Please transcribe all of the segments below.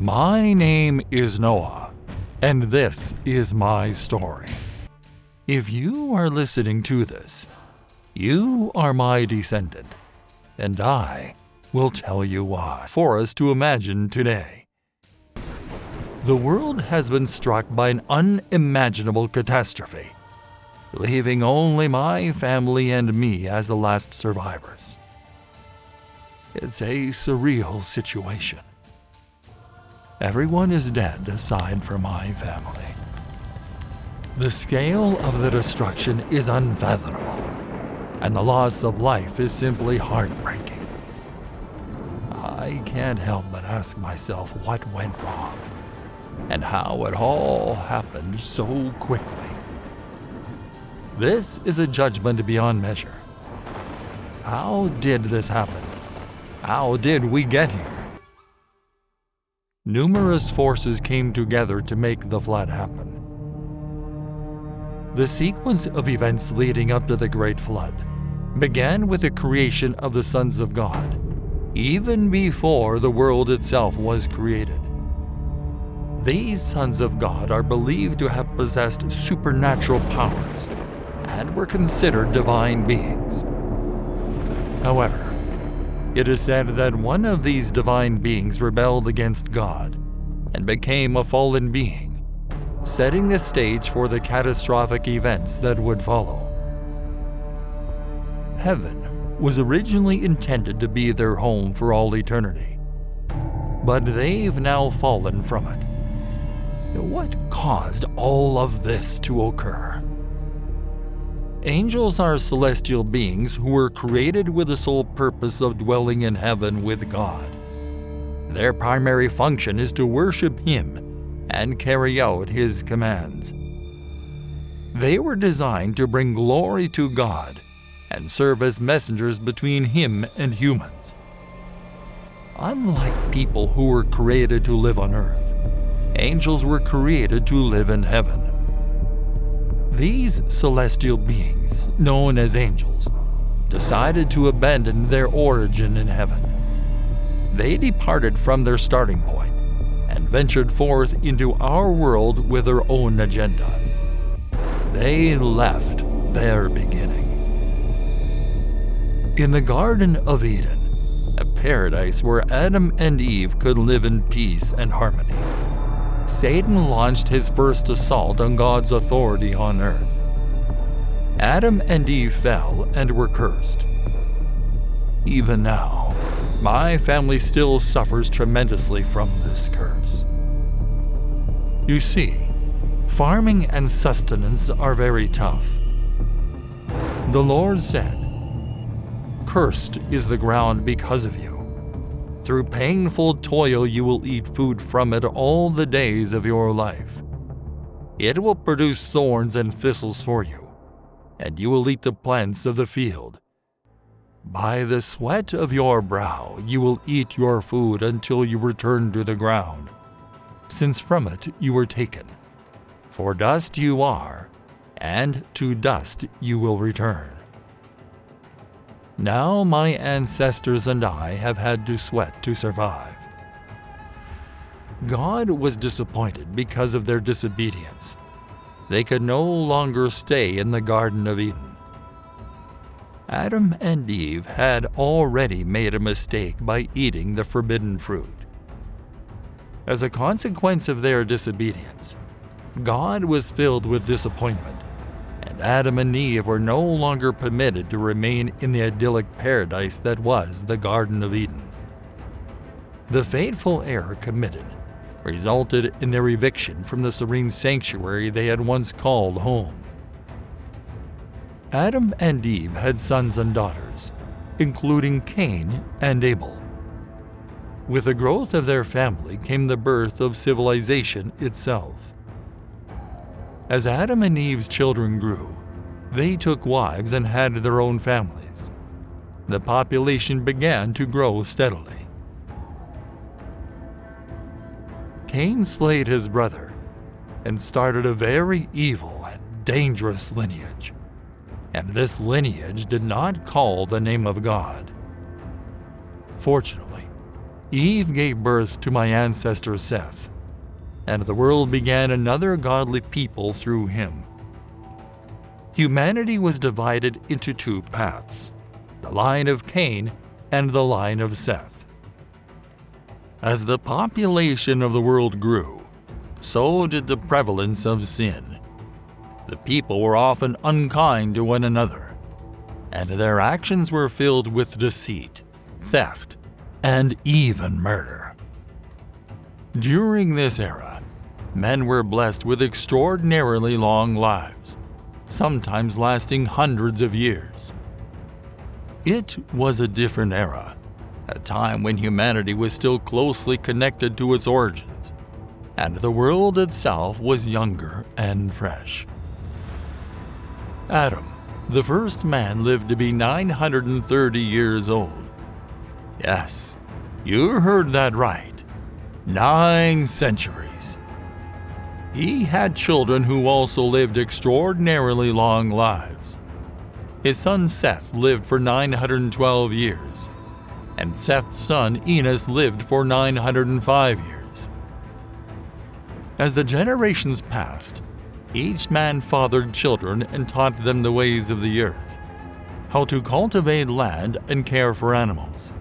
My name is Noah, and this is my story. If you are listening to this, you are my descendant, and I will tell you why. For us to imagine today. The world has been struck by an unimaginable catastrophe, leaving only my family and me as the last survivors. It's a surreal situation. Everyone is dead aside from my family. The scale of the destruction is unfathomable, and the loss of life is simply heartbreaking. I can't help but ask myself what went wrong, and how it all happened so quickly. This is a judgment beyond measure. How did this happen? How did we get here? Numerous forces came together to make the flood happen. The sequence of events leading up to the Great Flood began with the creation of the sons of God, even before the world itself was created. These sons of God are believed to have possessed supernatural powers and were considered divine beings. However, it is said that one of these divine beings rebelled against God and became a fallen being, setting the stage for the catastrophic events that would follow. Heaven was originally intended to be their home for all eternity, but they've now fallen from it. What caused all of this to occur? Angels are celestial beings who were created with the sole purpose of dwelling in heaven with God. Their primary function is to worship Him and carry out His commands. They were designed to bring glory to God and serve as messengers between Him and humans. Unlike people who were created to live on earth, angels were created to live in heaven. These celestial beings, known as angels, decided to abandon their origin in heaven. They departed from their starting point and ventured forth into our world with their own agenda. They left their beginning. In the Garden of Eden, a paradise where Adam and Eve could live in peace and harmony, Satan launched his first assault on God's authority on earth. Adam and Eve fell and were cursed. Even now, my family still suffers tremendously from this curse. You see, farming and sustenance are very tough. The Lord said, "Cursed is the ground because of you. Through painful toil you will eat food from it all the days of your life. It will produce thorns and thistles for you, and you will eat the plants of the field. By the sweat of your brow you will eat your food until you return to the ground, since from it you were taken. For dust you are, and to dust you will return." Now my ancestors and I have had to sweat to survive. God was disappointed because of their disobedience. They could no longer stay in the Garden of Eden. Adam and Eve had already made a mistake by eating the forbidden fruit. As a consequence of their disobedience, God was filled with disappointment, and Adam and Eve were no longer permitted to remain in the idyllic paradise that was the Garden of Eden. The fateful error committed resulted in their eviction from the serene sanctuary they had once called home. Adam and Eve had sons and daughters, including Cain and Abel. With the growth of their family came the birth of civilization itself. As Adam and Eve's children grew, they took wives and had their own families. The population began to grow steadily. Cain slayed his brother and started a very evil and dangerous lineage. And this lineage did not call the name of God. Fortunately, Eve gave birth to my ancestor Seth, and the world began another godly people through him. Humanity was divided into two paths, the line of Cain and the line of Seth. As the population of the world grew, so did the prevalence of sin. The people were often unkind to one another, and their actions were filled with deceit, theft, and even murder. During this era, men were blessed with extraordinarily long lives, sometimes lasting hundreds of years. It was a different era, a time when humanity was still closely connected to its origins, and the world itself was younger and fresh. Adam, the first man, lived to be 930 years old. Yes, you heard that right. 9 centuries. He had children who also lived extraordinarily long lives. His son Seth lived for 912 years, and Seth's son Enos lived for 905 years. As the generations passed, each man fathered children and taught them the ways of the earth, how to cultivate land and care for animals,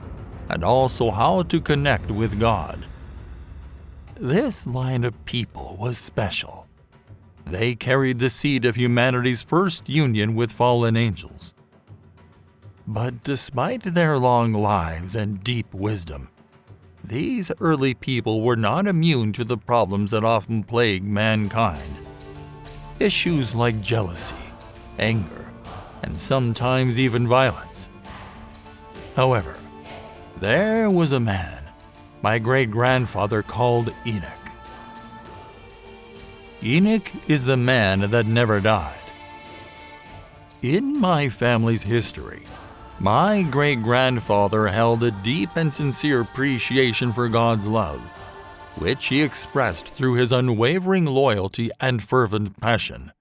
and also how to connect with God. This line of people was special. They carried the seed of humanity's first union with fallen angels. But despite their long lives and deep wisdom, these early people were not immune to the problems that often plague mankind. Issues like jealousy, anger, and sometimes even violence. However, there was a man, my great-grandfather, called Enoch. Enoch is the man that never died. In my family's history, my great-grandfather held a deep and sincere appreciation for God's love, which he expressed through his unwavering loyalty and fervent passion.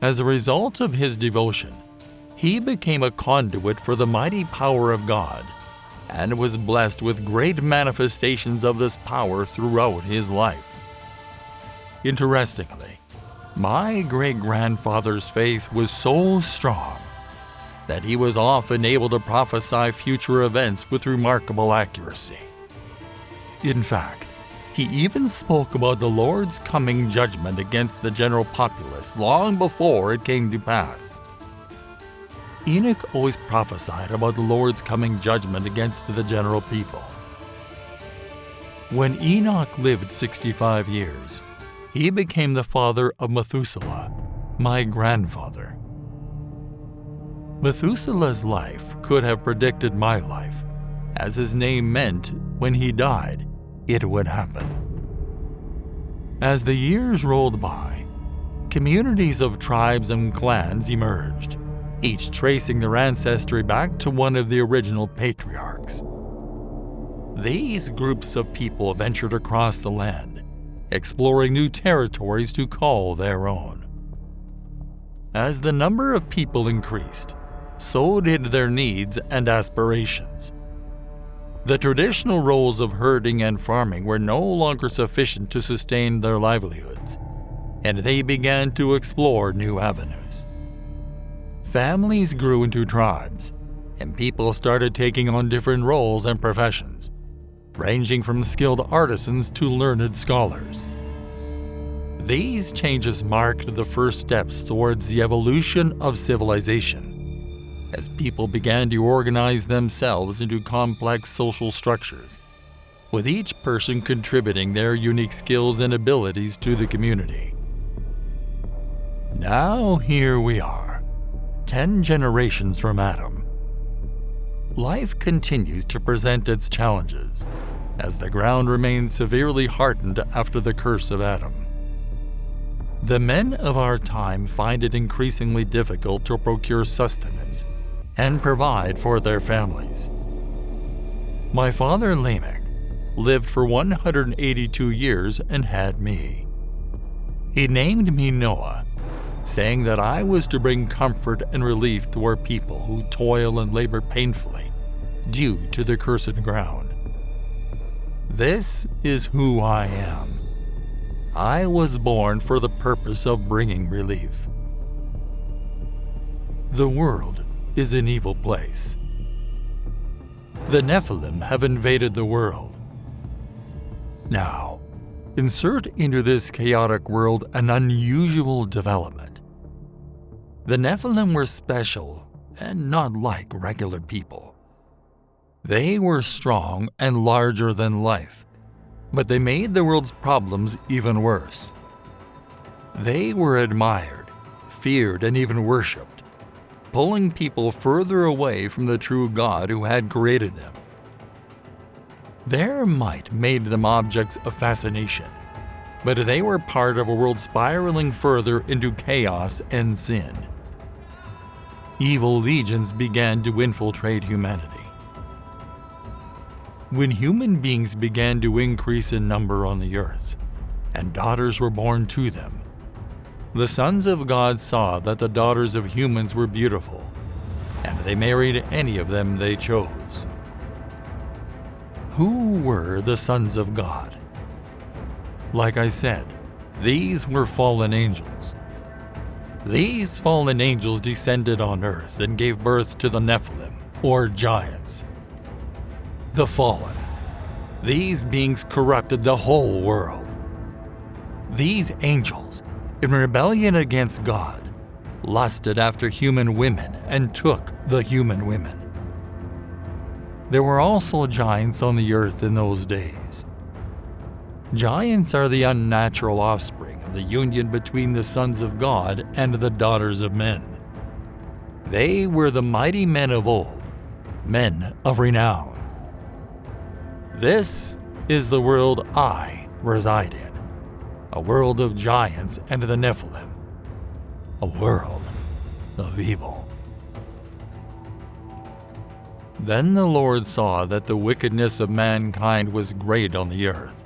As a result of his devotion, he became a conduit for the mighty power of God, and was blessed with great manifestations of this power throughout his life. Interestingly, my great-grandfather's faith was so strong that he was often able to prophesy future events with remarkable accuracy. In fact, he even spoke about the Lord's coming judgment against the general populace long before it came to pass. Enoch always prophesied about the Lord's coming judgment against the general people. When Enoch lived 65 years, he became the father of Methuselah, my grandfather. Methuselah's life could have predicted my life, as his name meant when he died, it would happen. As the years rolled by, communities of tribes and clans emerged, each tracing their ancestry back to one of the original patriarchs. These groups of people ventured across the land, exploring new territories to call their own. As the number of people increased, so did their needs and aspirations. The traditional roles of herding and farming were no longer sufficient to sustain their livelihoods, and they began to explore new avenues. Families grew into tribes, and people started taking on different roles and professions, ranging from skilled artisans to learned scholars. These changes marked the first steps towards the evolution of civilization, as people began to organize themselves into complex social structures, with each person contributing their unique skills and abilities to the community. Now here we are, 10 generations from Adam. Life continues to present its challenges, as the ground remains severely hardened after the curse of Adam. The men of our time find it increasingly difficult to procure sustenance and provide for their families. My father Lamech lived for 182 years and had me. He named me Noah, saying that I was to bring comfort and relief to our people who toil and labor painfully due to the cursed ground. This is who I am. I was born for the purpose of bringing relief. The world is an evil place. The Nephilim have invaded the world. Now, insert into this chaotic world an unusual development. The Nephilim were special and not like regular people. They were strong and larger than life, but they made the world's problems even worse. They were admired, feared, and even worshipped, pulling people further away from the true God who had created them. Their might made them objects of fascination, but they were part of a world spiraling further into chaos and sin. Evil legions began to infiltrate humanity. When human beings began to increase in number on the earth, and daughters were born to them, the sons of God saw that the daughters of humans were beautiful, and they married any of them they chose. Who were the sons of God? Like I said, these were fallen angels. These fallen angels descended on earth and gave birth to the Nephilim, or giants. The fallen. These beings corrupted the whole world. These angels, in rebellion against God, lusted after human women and took the human women. There were also giants on the earth in those days. Giants are the unnatural offspring of the union between the sons of God and the daughters of men. They were the mighty men of old, men of renown. This is the world I reside in, a world of giants and the Nephilim, a world of evil. Then the Lord saw that the wickedness of mankind was great on the earth,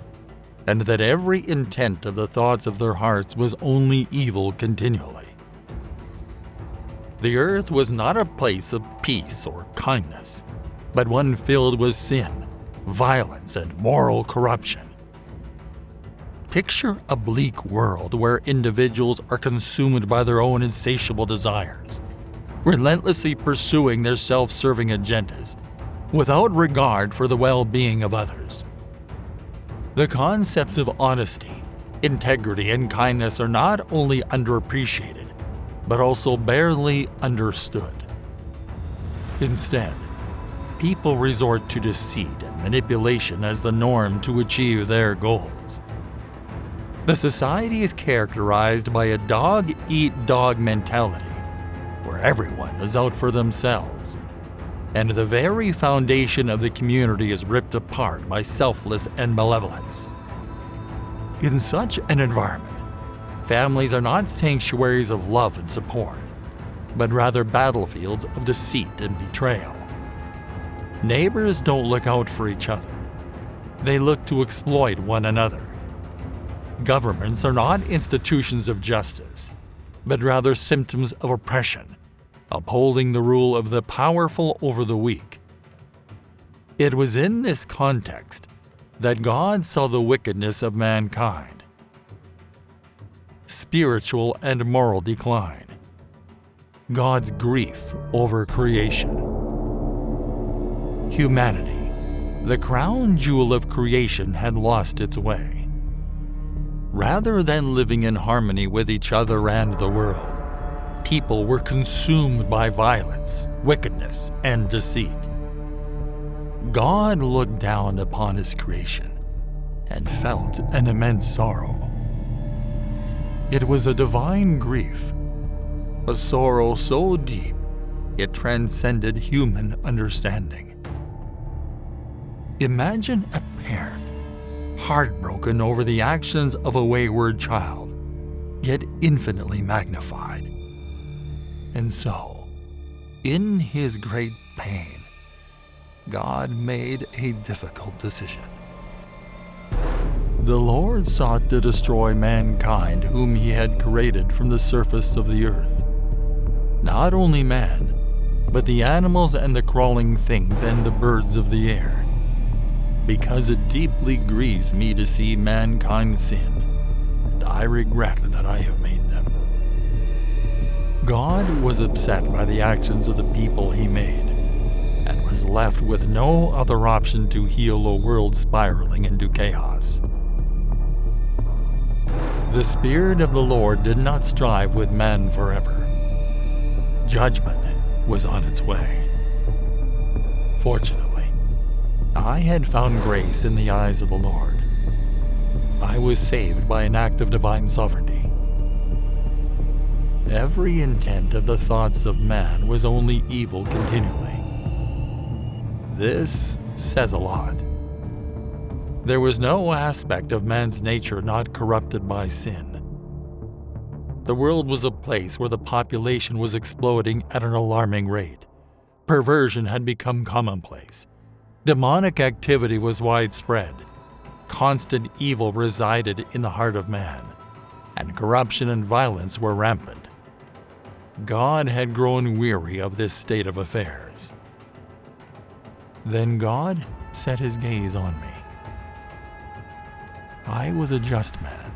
and that every intent of the thoughts of their hearts was only evil continually. The earth was not a place of peace or kindness, but one filled with sin, violence, and moral corruption. Picture a bleak world where individuals are consumed by their own insatiable desires, relentlessly pursuing their self-serving agendas without regard for the well-being of others. The concepts of honesty, integrity, and kindness are not only underappreciated, but also barely understood. Instead, people resort to deceit and manipulation as the norm to achieve their goals. The society is characterized by a dog-eat-dog mentality, where everyone is out for themselves, and the very foundation of the community is ripped apart by selflessness and malevolence. In such an environment, families are not sanctuaries of love and support, but rather battlefields of deceit and betrayal. Neighbors don't look out for each other. They look to exploit one another. Governments are not institutions of justice, but rather symptoms of oppression, upholding the rule of the powerful over the weak. It was in this context that God saw the wickedness of mankind, spiritual and moral decline, God's grief over creation. Humanity, the crown jewel of creation, had lost its way. Rather than living in harmony with each other and the world, people were consumed by violence, wickedness, and deceit. God looked down upon his creation and felt an immense sorrow. It was a divine grief, a sorrow so deep it transcended human understanding. Imagine a parent heartbroken over the actions of a wayward child, yet infinitely magnified. And so, in his great pain, God made a difficult decision. The Lord sought to destroy mankind whom he had created from the surface of the earth. Not only man, but the animals and the crawling things and the birds of the air. because it deeply grieves me to see mankind sin, and I regret that I have made them. God was upset by the actions of the people he made, and was left with no other option to heal a world spiraling into chaos. The Spirit of the Lord did not strive with man forever. Judgment was on its way. Fortunately, I had found grace in the eyes of the Lord. I was saved by an act of divine sovereignty. Every intent of the thoughts of man was only evil continually. This says a lot. There was no aspect of man's nature not corrupted by sin. The world was a place where the population was exploding at an alarming rate. Perversion had become commonplace. Demonic activity was widespread. Constant evil resided in the heart of man, and corruption and violence were rampant. God had grown weary of this state of affairs. Then God set his gaze on me. I was a just man,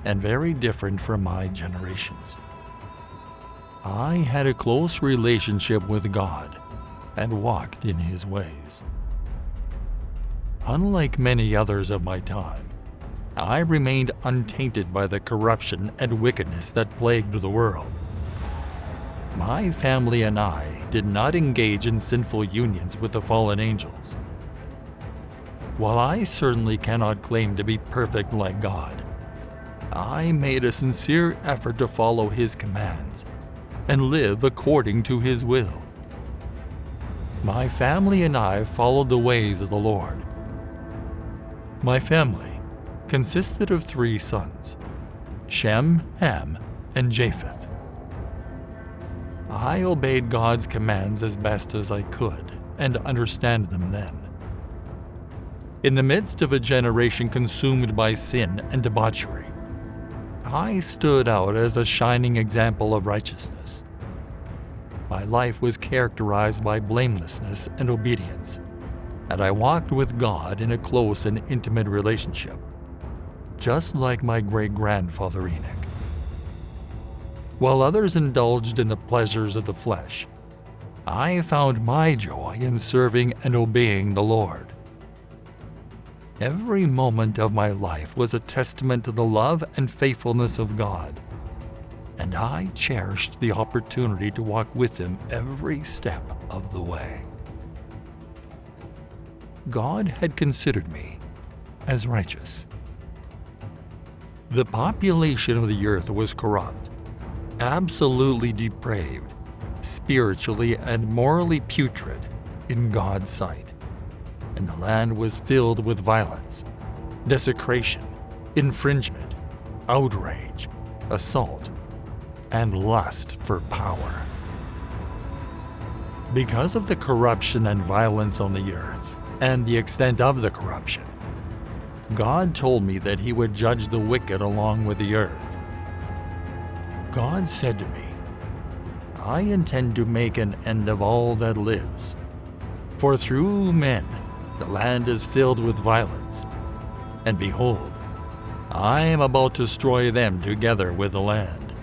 and very different from my generations. I had a close relationship with God and walked in his ways. Unlike many others of my time, I remained untainted by the corruption and wickedness that plagued the world. My family and I did not engage in sinful unions with the fallen angels. While I certainly cannot claim to be perfect like God, I made a sincere effort to follow his commands and live according to his will. My family and I followed the ways of the Lord. My family consisted of 3 sons, Shem, Ham, and Japheth. I obeyed God's commands as best as I could and understand them then. In the midst of a generation consumed by sin and debauchery, I stood out as a shining example of righteousness. My life was characterized by blamelessness and obedience, and I walked with God in a close and intimate relationship, just like my great-grandfather Enoch. While others indulged in the pleasures of the flesh, I found my joy in serving and obeying the Lord. Every moment of my life was a testament to the love and faithfulness of God, and I cherished the opportunity to walk with him every step of the way. God had considered me as righteous. The population of the earth was corrupt, absolutely depraved, spiritually and morally putrid in God's sight, and the land was filled with violence, desecration, infringement, outrage, assault, and lust for power. Because of the corruption and violence on the earth, and the extent of the corruption, God told me that he would judge the wicked along with the earth. God said to me, I intend to make an end of all that lives, for through men the land is filled with violence, and behold, I am about to destroy them together with the land.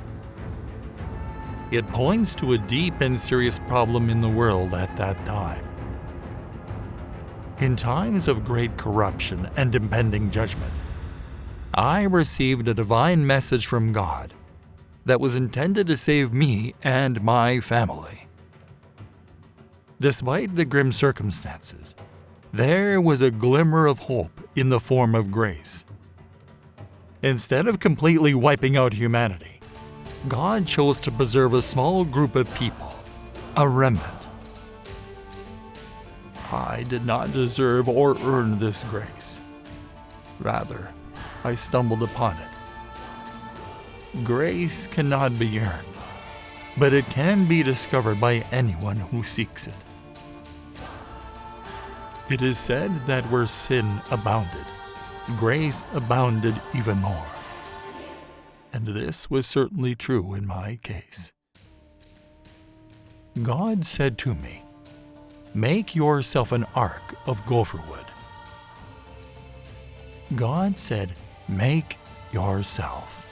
It points to a deep and serious problem in the world at that time. In times of great corruption and impending judgment, I received a divine message from God that was intended to save me and my family. Despite the grim circumstances, there was a glimmer of hope in the form of grace. Instead of completely wiping out humanity, God chose to preserve a small group of people, a remnant. I did not deserve or earn this grace. Rather, I stumbled upon it. Grace cannot be earned, but it can be discovered by anyone who seeks it. It is said that where sin abounded, grace abounded even more. And this was certainly true in my case. God said to me, "Make yourself an ark of gopher wood. God said, "Make yourself."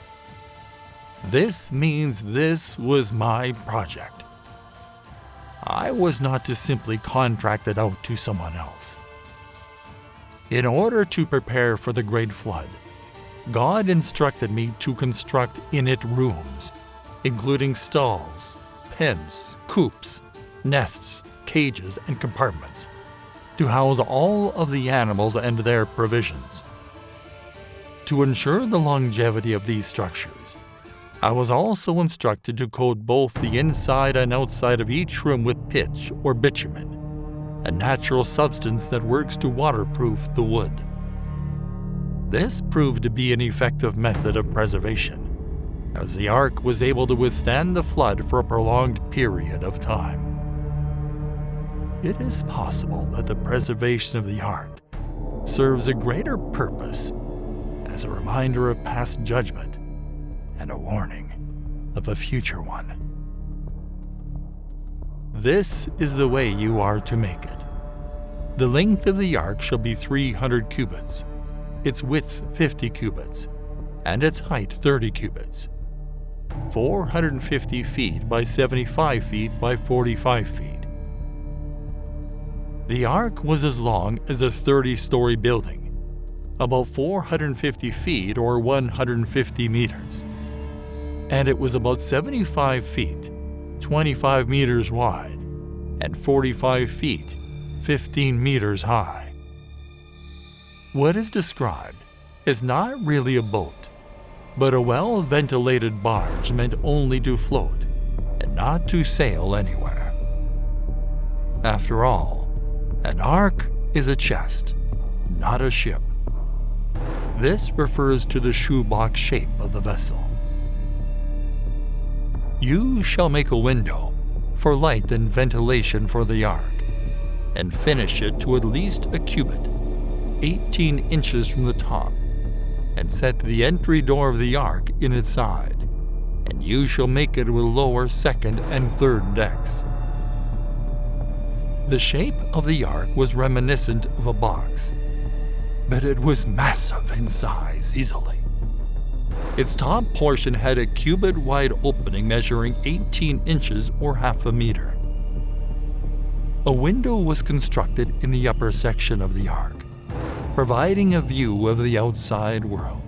This means this was my project. I was not to simply contract it out to someone else. In order to prepare for the great flood, God instructed me to construct in it rooms, including stalls, pens, coops, nests, cages, and compartments, to house all of the animals and their provisions. To ensure the longevity of these structures, I was also instructed to coat both the inside and outside of each room with pitch or bitumen, a natural substance that works to waterproof the wood. This proved to be an effective method of preservation, as the ark was able to withstand the flood for a prolonged period of time. It is possible that the preservation of the ark serves a greater purpose as a reminder of past judgment and a warning of a future one. This is the way you are to make it. The length of the ark shall be 300 cubits, its width 50 cubits, and its height 30 cubits, 450 feet by 75 feet by 45 feet. The ark was as long as a 30-story building, about 450 feet or 150 meters, and it was about 75 feet, 25 meters wide, and 45 feet, 15 meters high. What is described is not really a boat, but a well-ventilated barge meant only to float and not to sail anywhere. After all, an ark is a chest, not a ship. This refers to the shoebox shape of the vessel. You shall make a window for light and ventilation for the ark, and finish it to at least a cubit, 18 inches from the top, and set the entry door of the ark in its side, and you shall make it with lower second and third decks. The shape of the ark was reminiscent of a box, but it was massive in size easily. Its top portion had a cubit-wide opening measuring 18 inches or half a meter. A window was constructed in the upper section of the ark, providing a view of the outside world.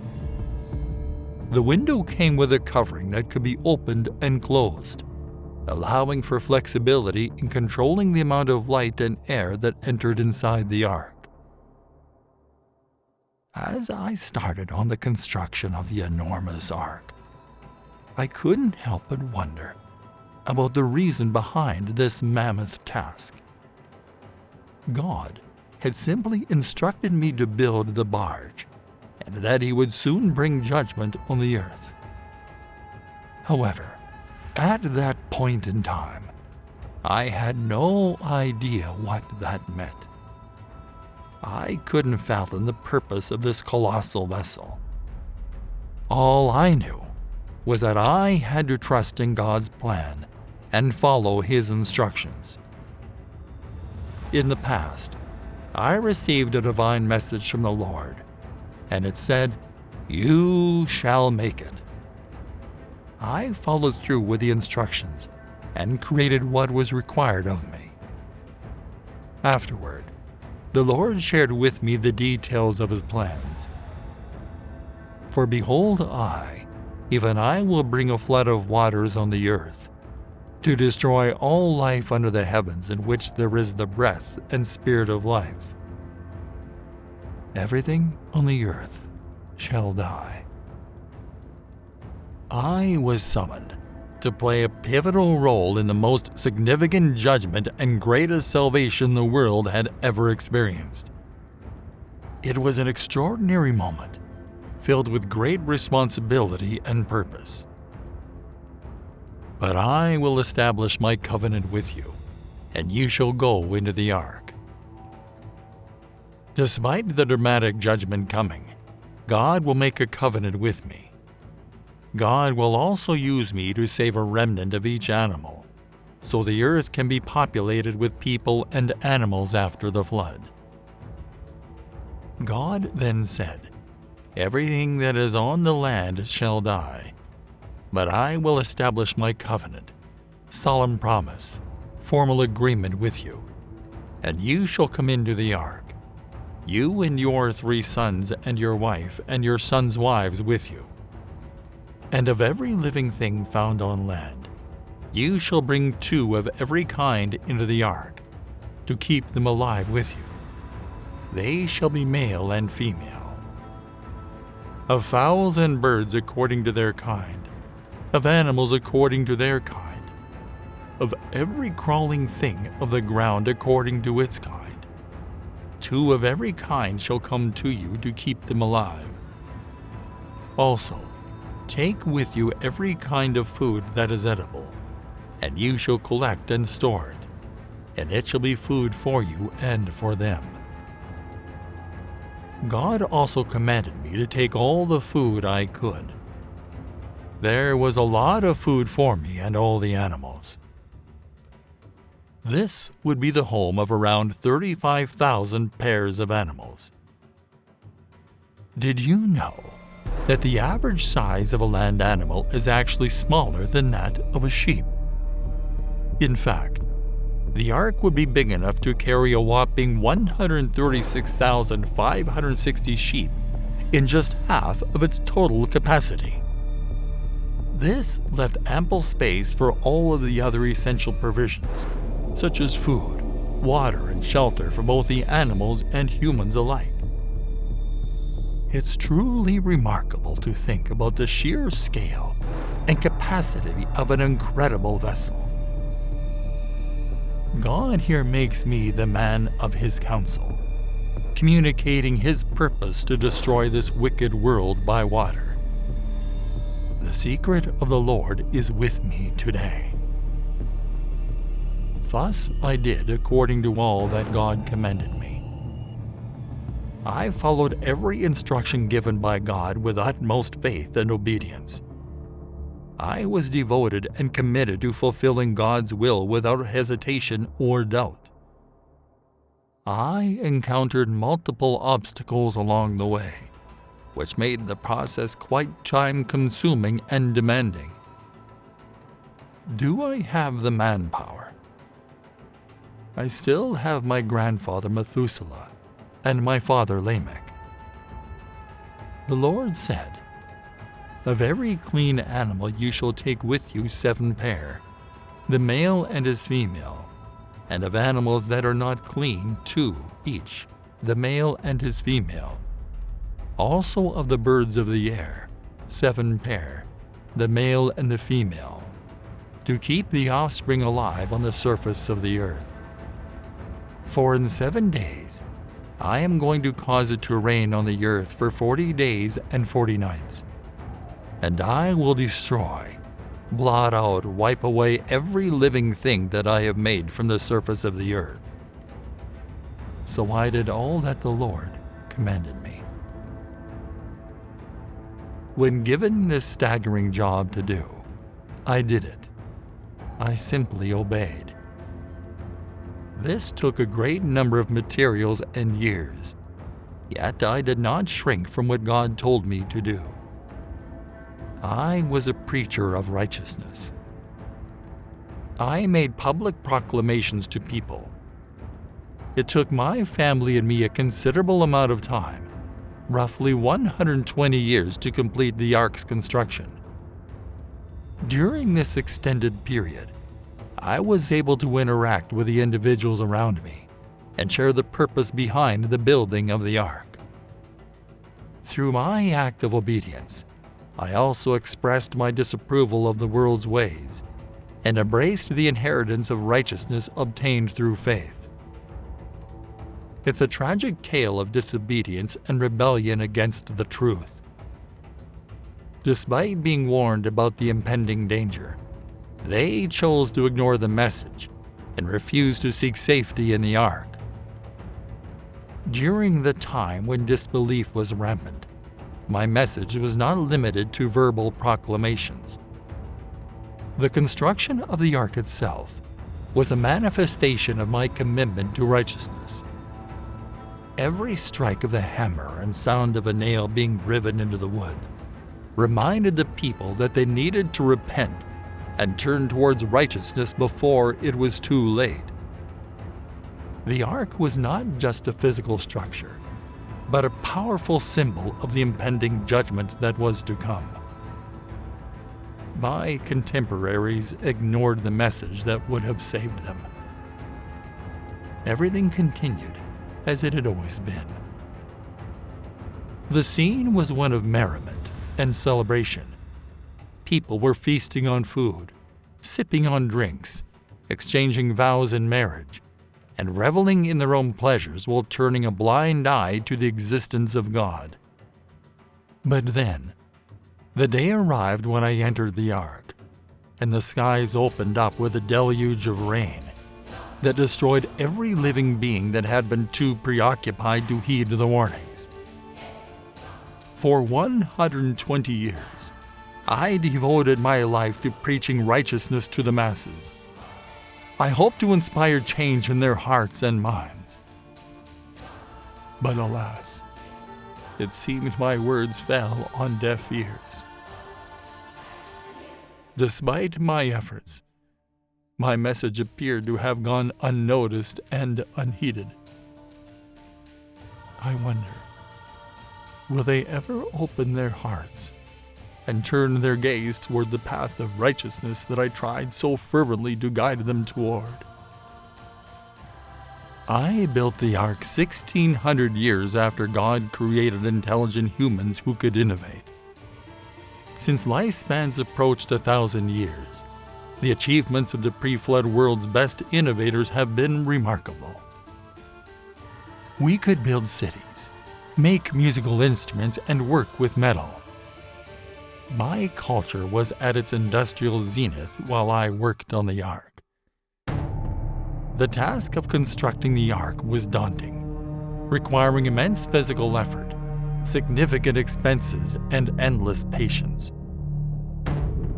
The window came with a covering that could be opened and closed, allowing for flexibility in controlling the amount of light and air that entered inside the ark. As I started on the construction of the enormous ark, I couldn't help but wonder about the reason behind this mammoth task. God had simply instructed me to build the barge, and that he would soon bring judgment on the earth. However, at that point in time, I had no idea what that meant. I couldn't fathom the purpose of this colossal vessel. All I knew was that I had to trust in God's plan and follow his instructions. In the past, I received a divine message from the Lord, and it said, "You shall make it." I followed through with the instructions and created what was required of me. Afterward, the Lord shared with me the details of his plans. For behold, even I will bring a flood of waters on the earth, to destroy all life under the heavens in which there is the breath and spirit of life. Everything on the earth shall die. I was summoned to play a pivotal role in the most significant judgment and greatest salvation the world had ever experienced. It was an extraordinary moment, filled with great responsibility and purpose. But I will establish my covenant with you, and you shall go into the ark. Despite the dramatic judgment coming, God will make a covenant with me. God will also use me to save a remnant of each animal, so the earth can be populated with people and animals after the flood. God then said Everything that is on the land shall die, but I will establish my covenant, solemn promise, formal agreement with you, and you shall come into the ark, you and your 3 sons and your wife and your sons' wives with you. And of every living thing found on land, you shall bring 2 of every kind into the ark, to keep them alive with you. They shall be male and female. Of fowls and birds according to their kind, of animals according to their kind, of every crawling thing of the ground according to its kind, 2 of every kind shall come to you to keep them alive. Also, take with you every kind of food that is edible, and you shall collect and store it, and it shall be food for you and for them. God also commanded me to take all the food I could. There was a lot of food for me and all the animals. This would be the home of around 35,000 pairs of animals. Did you know that the average size of a land animal is actually smaller than that of a sheep? In fact, the ark would be big enough to carry a whopping 136,560 sheep in just half of its total capacity. This left ample space for all of the other essential provisions, such as food, water, and shelter for both the animals and humans alike. It's truly remarkable to think about the sheer scale and capacity of an incredible vessel. God here makes me the man of his counsel, communicating his purpose to destroy this wicked world by water. The secret of the Lord is with me today. Thus I did according to all that God commanded me. I followed every instruction given by God with utmost faith and obedience. I was devoted and committed to fulfilling God's will without hesitation or doubt. I encountered multiple obstacles along the way, which made the process quite time-consuming and demanding. Do I have the manpower? I still have my grandfather Methuselah and my father Lamech. The Lord said, "Of every clean animal you shall take with you 7 pair, the male and his female, and of animals that are not clean 2 each, the male and his female. Also of the birds of the air 7 pair, the male and the female, to keep the offspring alive on the surface of the earth. For in 7 days I am going to cause it to rain on the earth for 40 days and 40 nights. And I will destroy, blot out, wipe away every living thing that I have made from the surface of the earth." So I did all that the Lord commanded me. When given this staggering job to do, I did it. I simply obeyed. This took a great number of materials and years, yet I did not shrink from what God told me to do. I was a preacher of righteousness. I made public proclamations to people. It took my family and me a considerable amount of time, roughly 120 years, to complete the ark's construction. During this extended period, I was able to interact with the individuals around me and share the purpose behind the building of the ark. Through my act of obedience, I also expressed my disapproval of the world's ways and embraced the inheritance of righteousness obtained through faith. It's a tragic tale of disobedience and rebellion against the truth. Despite being warned about the impending danger, they chose to ignore the message and refused to seek safety in the ark. During the time when disbelief was rampant, my message was not limited to verbal proclamations. The construction of the ark itself was a manifestation of my commitment to righteousness. Every strike of the hammer and sound of a nail being driven into the wood reminded the people that they needed to repent and turn towards righteousness before it was too late. The ark was not just a physical structure, but a powerful symbol of the impending judgment that was to come. My contemporaries ignored the message that would have saved them. Everything continued as it had always been. The scene was one of merriment and celebration. People were feasting on food, sipping on drinks, exchanging vows in marriage, and reveling in their own pleasures while turning a blind eye to the existence of God. But then, the day arrived when I entered the ark, and the skies opened up with a deluge of rain that destroyed every living being that had been too preoccupied to heed the warnings. For 120 years, I devoted my life to preaching righteousness to the masses. I hoped to inspire change in their hearts and minds. But alas, it seemed my words fell on deaf ears. Despite my efforts, my message appeared to have gone unnoticed and unheeded. I wonder, will they ever open their hearts and turn their gaze toward the path of righteousness that I tried so fervently to guide them toward? I built the ark 1,600 years after God created intelligent humans who could innovate. Since lifespans approached 1,000 years, the achievements of the pre-flood world's best innovators have been remarkable. We could build cities, make musical instruments, and work with metal. My culture was at its industrial zenith while I worked on the ark. The task of constructing the ark was daunting, requiring immense physical effort, significant expenses, and endless patience.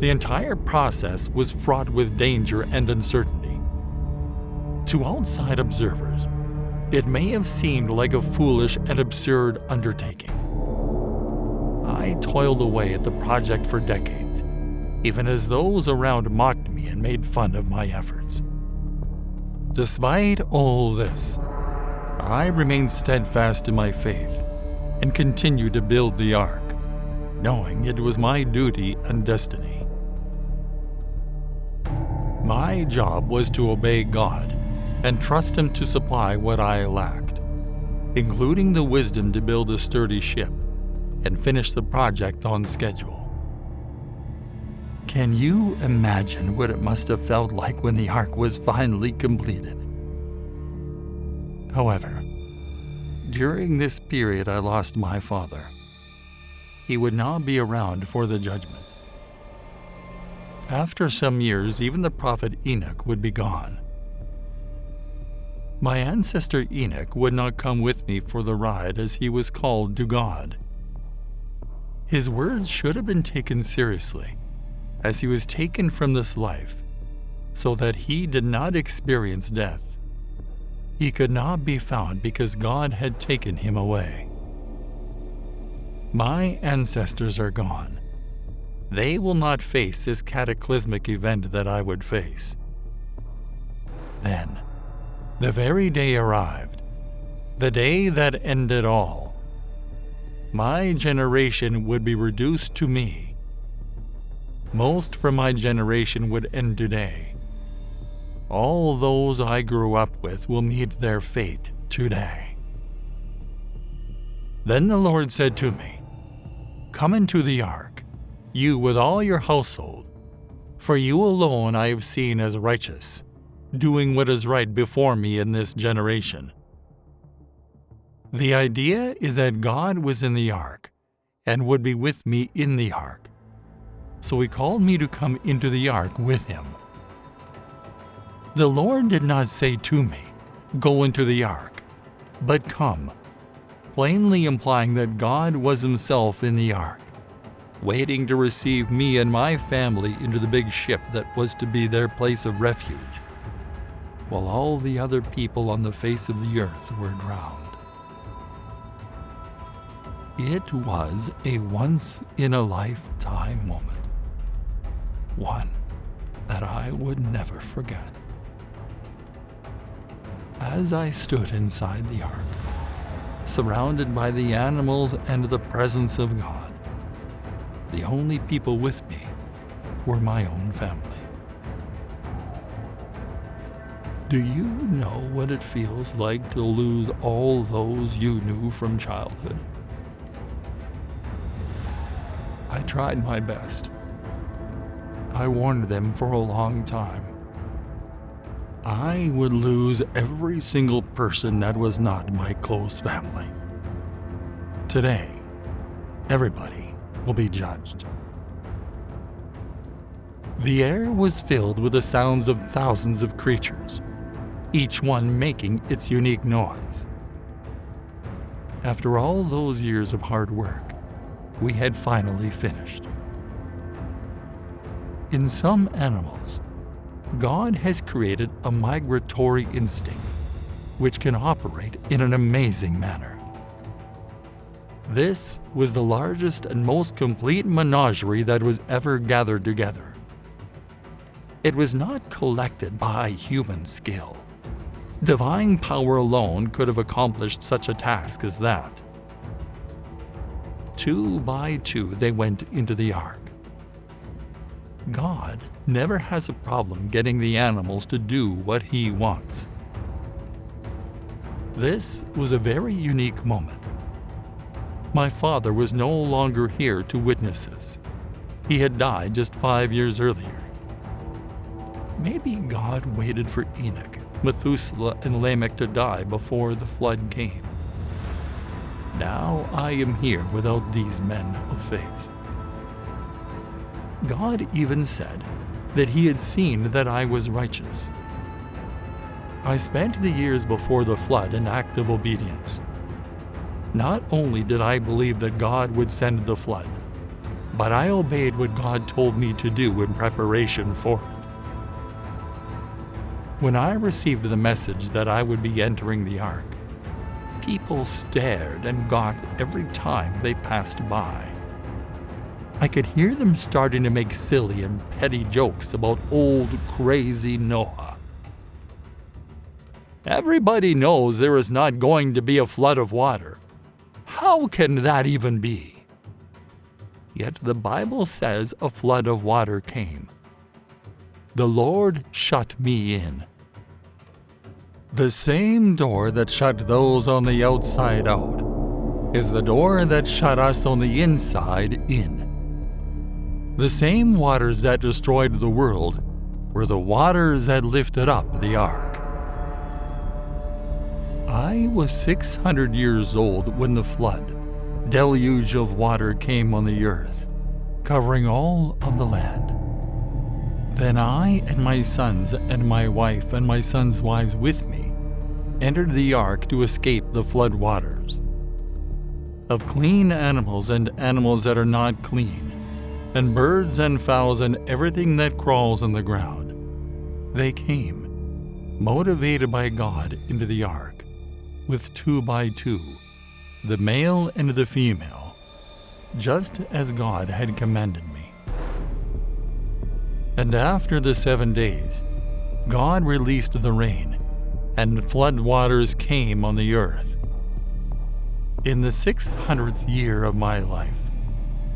The entire process was fraught with danger and uncertainty. To outside observers, it may have seemed like a foolish and absurd undertaking. I toiled away at the project for decades, even as those around mocked me and made fun of my efforts. Despite all this, I remained steadfast in my faith and continued to build the ark, knowing it was my duty and destiny. My job was to obey God and trust Him to supply what I lacked, including the wisdom to build a sturdy ship and finish the project on schedule. Can you imagine what it must have felt like when the ark was finally completed? However, during this period I lost my father. He would not be around for the judgment. After some years, even the prophet Enoch would be gone. My ancestor Enoch would not come with me for the ride as he was called to God. His words should have been taken seriously, as he was taken from this life, so that he did not experience death. He could not be found because God had taken him away. My ancestors are gone. They will not face this cataclysmic event that I would face. Then, the very day arrived, the day that ended all. My generation would be reduced to me. Most from my generation would end today. All those I grew up with will meet their fate today. Then the Lord said to me, "Come into the ark, you with all your household, for you alone I have seen as righteous, doing what is right before me in this generation." The idea is that God was in the ark and would be with me in the ark, so He called me to come into the ark with Him. The Lord did not say to me, "Go into the ark," but "Come," plainly implying that God was Himself in the ark, waiting to receive me and my family into the big ship that was to be their place of refuge, while all the other people on the face of the earth were drowned. It was a once-in-a-lifetime moment. One that I would never forget. As I stood inside the ark, surrounded by the animals and the presence of God, the only people with me were my own family. Do you know what it feels like to lose all those you knew from childhood? I tried my best. I warned them for a long time. I would lose every single person that was not my close family. Today, everybody will be judged. The air was filled with the sounds of thousands of creatures, each one making its unique noise. After all those years of hard work, we had finally finished. In some animals, God has created a migratory instinct which can operate in an amazing manner. This was the largest and most complete menagerie that was ever gathered together. It was not collected by human skill. Divine power alone could have accomplished such a task as that. 2 by 2 they went into the ark. God never has a problem getting the animals to do what He wants. This was a very unique moment. My father was no longer here to witness this. He had died just 5 years earlier. Maybe God waited for Enoch, Methuselah, and Lamech to die before the flood came. Now I am here without these men of faith. God even said that He had seen that I was righteous. I spent the years before the flood in active obedience. Not only did I believe that God would send the flood, but I obeyed what God told me to do in preparation for it. When I received the message that I would be entering the ark, people stared and gawked every time they passed by. I could hear them starting to make silly and petty jokes about old, crazy Noah. Everybody knows there is not going to be a flood of water. How can that even be? Yet the Bible says a flood of water came. The Lord shut me in. The same door that shut those on the outside out is the door that shut us on the inside in. The same waters that destroyed the world were the waters that lifted up the ark. I was 600 years old when the flood, deluge of water came on the earth, covering all of the land. Then I and my sons and my wife and my sons' wives with me entered the ark to escape the flood waters. Of clean animals and animals that are not clean, and birds and fowls and everything that crawls on the ground, they came, motivated by God, into the ark, with 2 by 2, the male and the female, just as God had commanded me. And after the 7 days, God released the rain, and flood waters came on the earth. In the 600th year of my life,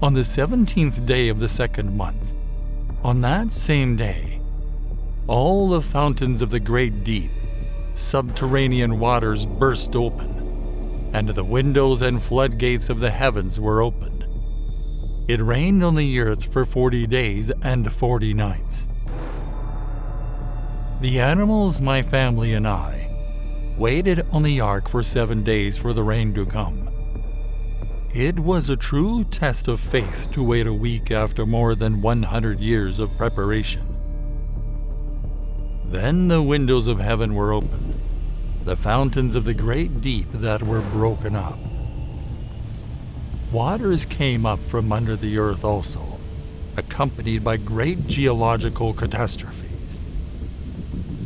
on the 17th day of the 2nd month, on that same day, all the fountains of the great deep, subterranean waters burst open, and the windows and floodgates of the heavens were opened. It rained on the earth for 40 days and 40 nights. The animals, my family, and I waited on the ark for 7 days for the rain to come. It was a true test of faith to wait a week after more than 100 years of preparation. Then the windows of heaven were opened, the fountains of the great deep that were broken up. Waters came up from under the earth also, accompanied by great geological catastrophes.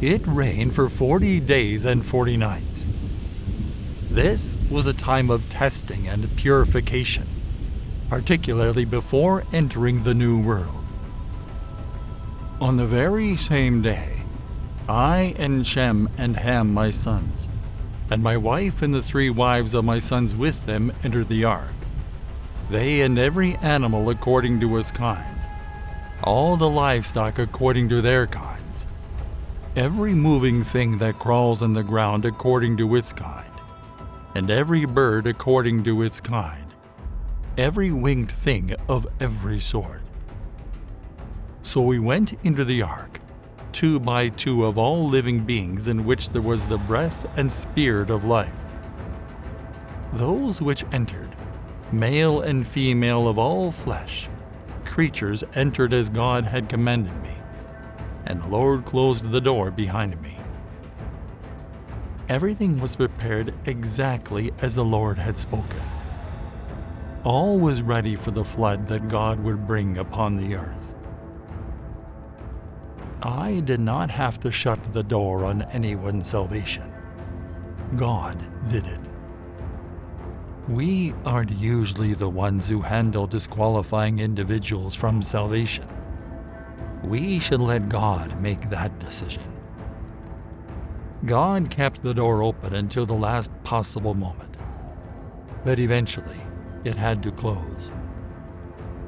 It rained for 40 days and 40 nights. This was a time of testing and purification, particularly before entering the New World. On the very same day, I and Shem and Ham, my sons, and my wife and the 3 wives of my sons with them entered the ark, they and every animal according to his kind, all the livestock according to their kinds, every moving thing that crawls on the ground according to its kind, and every bird according to its kind, every winged thing of every sort. So we went into the ark, 2 by 2 of all living beings in which there was the breath and spirit of life. Those which entered, male and female of all flesh, creatures entered as God had commanded me, and the Lord closed the door behind me. Everything was prepared exactly as the Lord had spoken. All was ready for the flood that God would bring upon the earth. I did not have to shut the door on anyone's salvation. God did it. We aren't usually the ones who handle disqualifying individuals from salvation. We should let God make that decision. God kept the door open until the last possible moment, but eventually it had to close.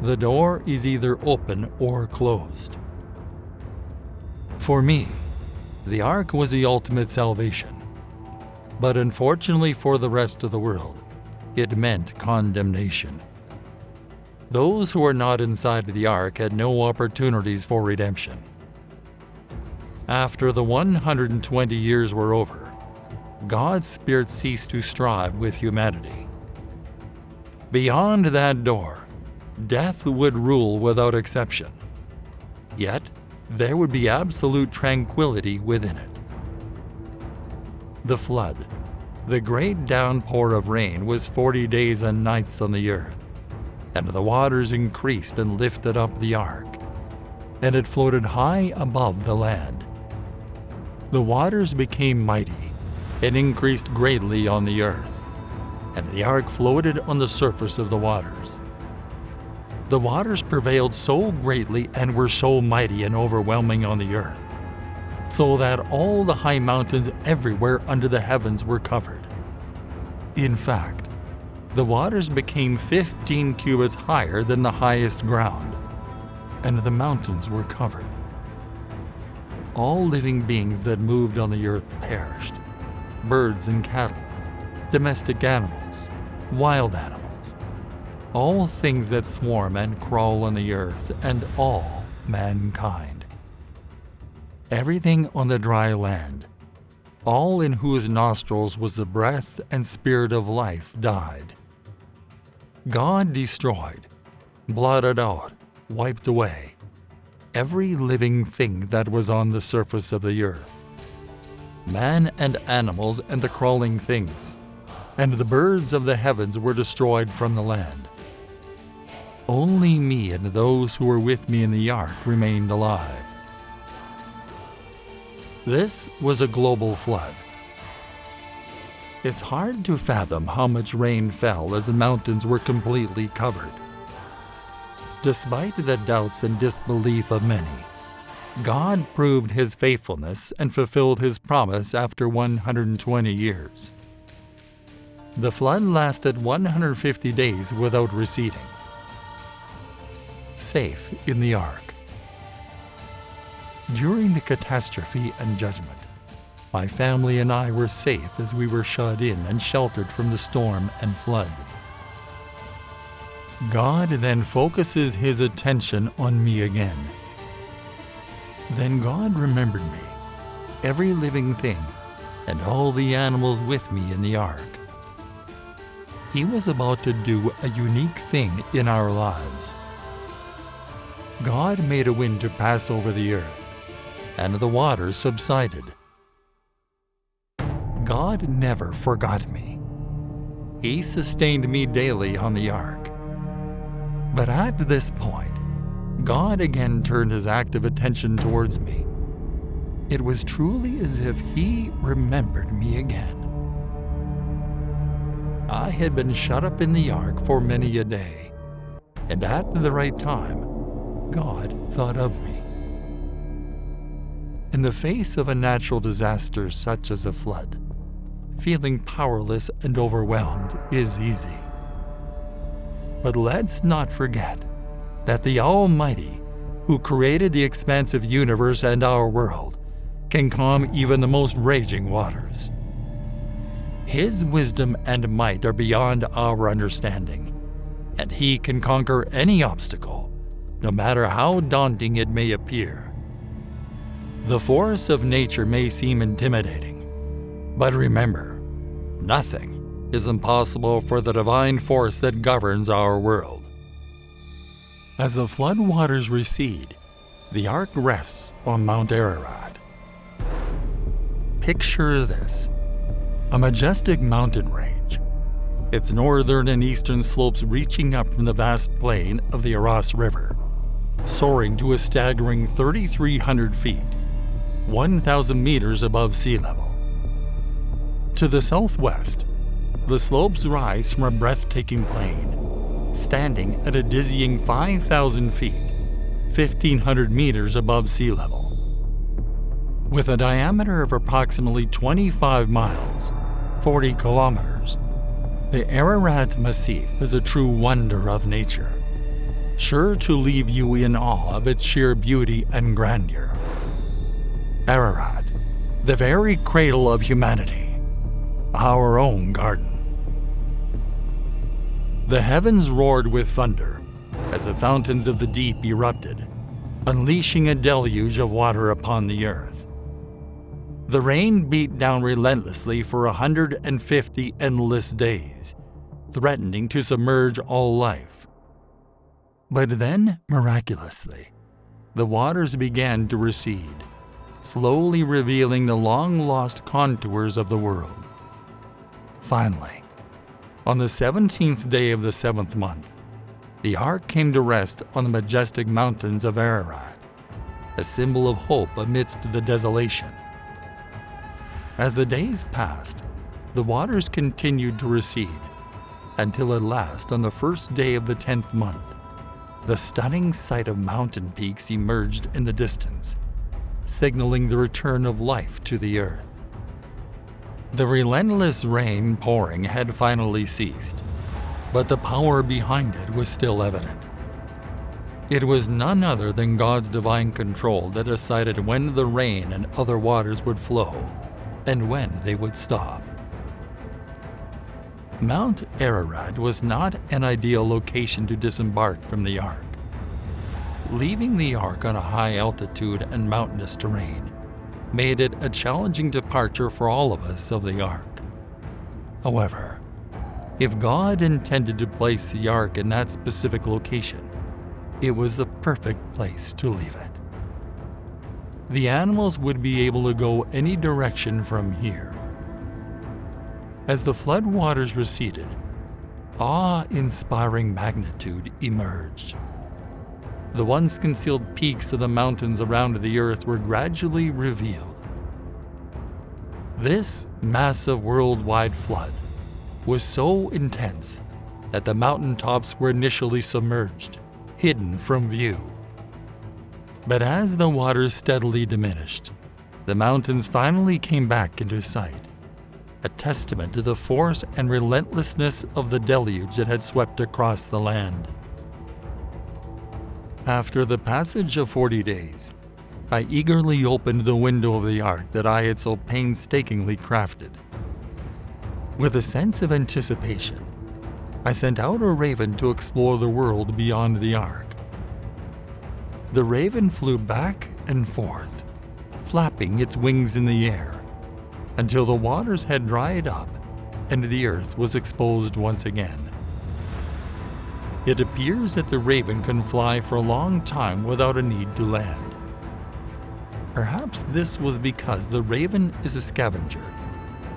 The door is either open or closed. For me, the ark was the ultimate salvation, but unfortunately for the rest of the world, it meant condemnation. Those who were not inside the ark had no opportunities for redemption. After the 120 years were over, God's Spirit ceased to strive with humanity. Beyond that door, death would rule without exception. Yet, there would be absolute tranquility within it. The flood, the great downpour of rain, was 40 days and nights on the earth, and the waters increased and lifted up the ark, and it floated high above the land. The waters became mighty and increased greatly on the earth, and the ark floated on the surface of the waters. The waters prevailed so greatly and were so mighty and overwhelming on the earth, so that all the high mountains everywhere under the heavens were covered. In fact, the waters became 15 cubits higher than the highest ground, and the mountains were covered. All living beings that moved on the earth perished, birds and cattle, domestic animals, wild animals, all things that swarm and crawl on the earth, and all mankind. Everything on the dry land, all in whose nostrils was the breath and spirit of life, died. God destroyed, blotted out, wiped away every living thing that was on the surface of the earth, man and animals and the crawling things, and the birds of the heavens were destroyed from the land. Only me and those who were with me in the ark remained alive. This was a global flood. It's hard to fathom how much rain fell as the mountains were completely covered. Despite the doubts and disbelief of many, God proved his faithfulness and fulfilled his promise after 120 years. The flood lasted 150 days without receding. Safe in the ark. During the catastrophe and judgment, my family and I were safe as we were shut in and sheltered from the storm and flood. God then focuses his attention on me again. Then God remembered me, every living thing, and all the animals with me in the ark. He was about to do a unique thing in our lives. God made a wind to pass over the earth, and the waters subsided. God never forgot me. He sustained me daily on the ark. But at this point, God again turned his active attention towards me. It was truly as if he remembered me again. I had been shut up in the ark for many a day, and at the right time, God thought of me. In the face of a natural disaster such as a flood, feeling powerless and overwhelmed is easy. But let's not forget that the Almighty, who created the expansive universe and our world, can calm even the most raging waters. His wisdom and might are beyond our understanding, and He can conquer any obstacle, no matter how daunting it may appear. The force of nature may seem intimidating, but remember, nothing is impossible for the divine force that governs our world. As the flood waters recede, the ark rests on Mount Ararat. Picture this: a majestic mountain range, its northern and eastern slopes reaching up from the vast plain of the Aras River, soaring to a staggering 3,300 feet, 1,000 meters above sea level. To the southwest, the slopes rise from a breathtaking plain, standing at a dizzying 5,000 feet, 1,500 meters above sea level. With a diameter of approximately 25 miles, 40 kilometers, the Ararat Massif is a true wonder of nature, sure to leave you in awe of its sheer beauty and grandeur. Ararat, the very cradle of humanity, our own garden. The heavens roared with thunder as the fountains of the deep erupted, unleashing a deluge of water upon the earth. The rain beat down relentlessly for 150 endless days, threatening to submerge all life. But then, miraculously, the waters began to recede, slowly revealing the long-lost contours of the world. Finally, on the 17th day of the 7th month, the ark came to rest on the majestic mountains of Ararat, a symbol of hope amidst the desolation. As the days passed, the waters continued to recede, until at last, on the first day of the 10th month, the stunning sight of mountain peaks emerged in the distance, signaling the return of life to the earth. The relentless rain pouring had finally ceased, but the power behind it was still evident. It was none other than God's divine control that decided when the rain and other waters would flow, and when they would stop. Mount Ararat was not an ideal location to disembark from the ark. Leaving the ark on a high altitude and mountainous terrain made it a challenging departure for all of us of the ark. However, if God intended to place the ark in that specific location, it was the perfect place to leave it. The animals would be able to go any direction from here. As the flood waters receded, awe-inspiring magnitude emerged. The once concealed peaks of the mountains around the earth were gradually revealed. This massive worldwide flood was so intense that the mountaintops were initially submerged, hidden from view. But as the waters steadily diminished, the mountains finally came back into sight, a testament to the force and relentlessness of the deluge that had swept across the land. After the passage of 40 days, I eagerly opened the window of the ark that I had so painstakingly crafted. With a sense of anticipation, I sent out a raven to explore the world beyond the ark. The raven flew back and forth, flapping its wings in the air, until the waters had dried up and the earth was exposed once again. It appears that the raven can fly for a long time without a need to land. Perhaps this was because the raven is a scavenger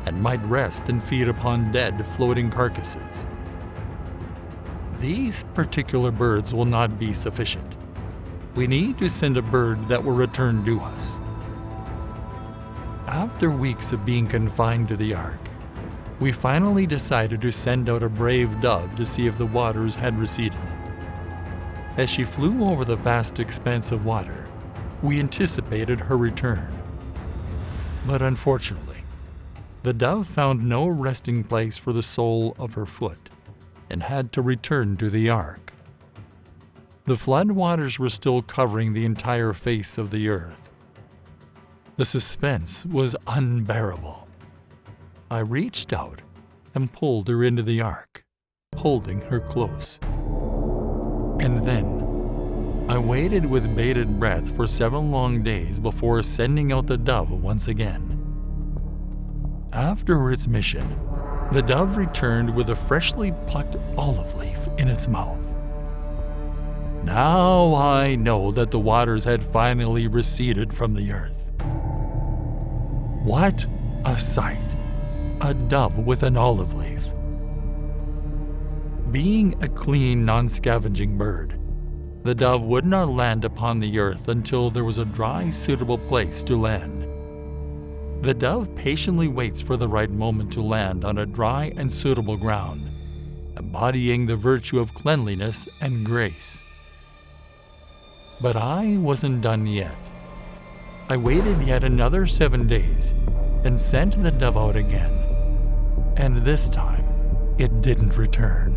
and might rest and feed upon dead, floating carcasses. These particular birds will not be sufficient. We need to send a bird that will return to us. After weeks of being confined to the ark, we finally decided to send out a brave dove to see if the waters had receded. As she flew over the vast expanse of water, we anticipated her return. But unfortunately, the dove found no resting place for the sole of her foot and had to return to the ark. The flood waters were still covering the entire face of the earth. The suspense was unbearable. I reached out and pulled her into the ark, holding her close. And then, I waited with bated breath for 7 long days before sending out the dove once again. After its mission, the dove returned with a freshly plucked olive leaf in its mouth. Now I know that the waters had finally receded from the earth. What a sight! A dove with an olive leaf. Being a clean, non-scavenging bird, the dove would not land upon the earth until there was a dry, suitable place to land. The dove patiently waits for the right moment to land on a dry and suitable ground, embodying the virtue of cleanliness and grace. But I wasn't done yet. I waited yet another 7 days and sent the dove out again. And this time, it didn't return.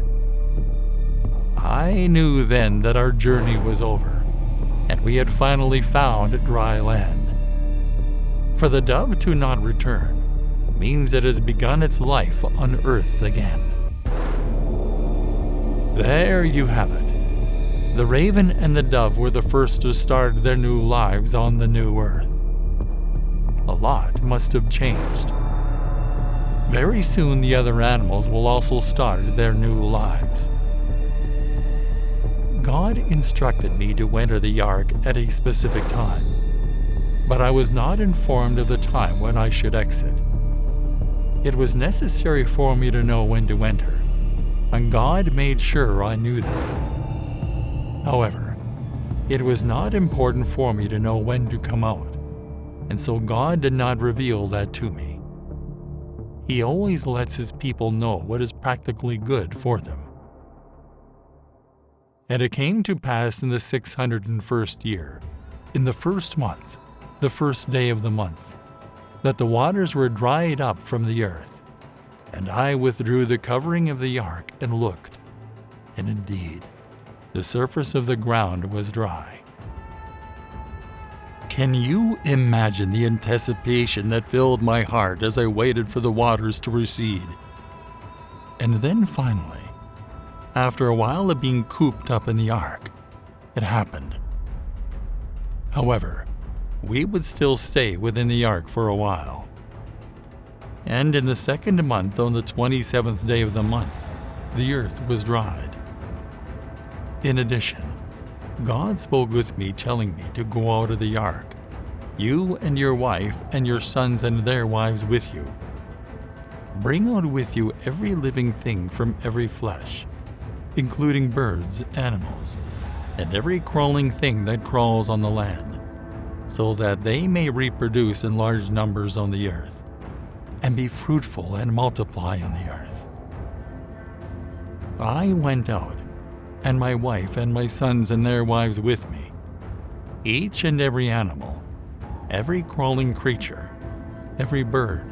I knew then that our journey was over, and we had finally found dry land. For the dove to not return means it has begun its life on earth again. There you have it. The raven and the dove were the first to start their new lives on the new earth. A lot must have changed. Very soon the other animals will also start their new lives. God instructed me to enter the ark at a specific time, but I was not informed of the time when I should exit. It was necessary for me to know when to enter, and God made sure I knew that. However, it was not important for me to know when to come out, and so God did not reveal that to me. He always lets his people know what is practically good for them. And it came to pass in the 601st year, in the first month, the first day of the month, that the waters were dried up from the earth, and I withdrew the covering of the ark and looked, and indeed, the surface of the ground was dry. Can you imagine the anticipation that filled my heart as I waited for the waters to recede? And then finally, after a while of being cooped up in the ark, it happened. However, we would still stay within the ark for a while. And in the 2nd month, on the 27th day of the month, the earth was dried. In addition, God spoke with me, telling me to go out of the ark, you and your wife and your sons and their wives with you. Bring out with you every living thing from every flesh, including birds, animals, and every crawling thing that crawls on the land, so that they may reproduce in large numbers on the earth, and be fruitful and multiply on the earth. I went out, and my wife and my sons and their wives with me. Each and every animal, every crawling creature, every bird,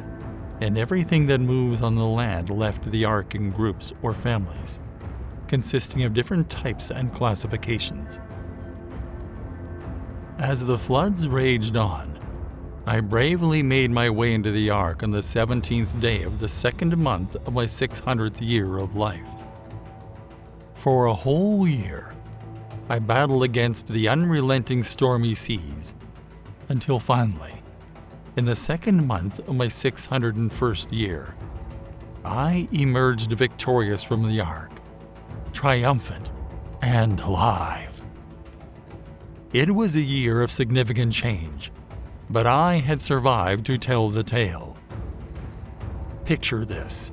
and everything that moves on the land left the ark in groups or families, consisting of different types and classifications. As the floods raged on, I bravely made my way into the ark on the 17th day of the 2nd month of my 600th year of life. For a whole year, I battled against the unrelenting stormy seas, until finally, in the 2nd month of my 601st year, I emerged victorious from the ark, triumphant and alive. It was a year of significant change, but I had survived to tell the tale. Picture this.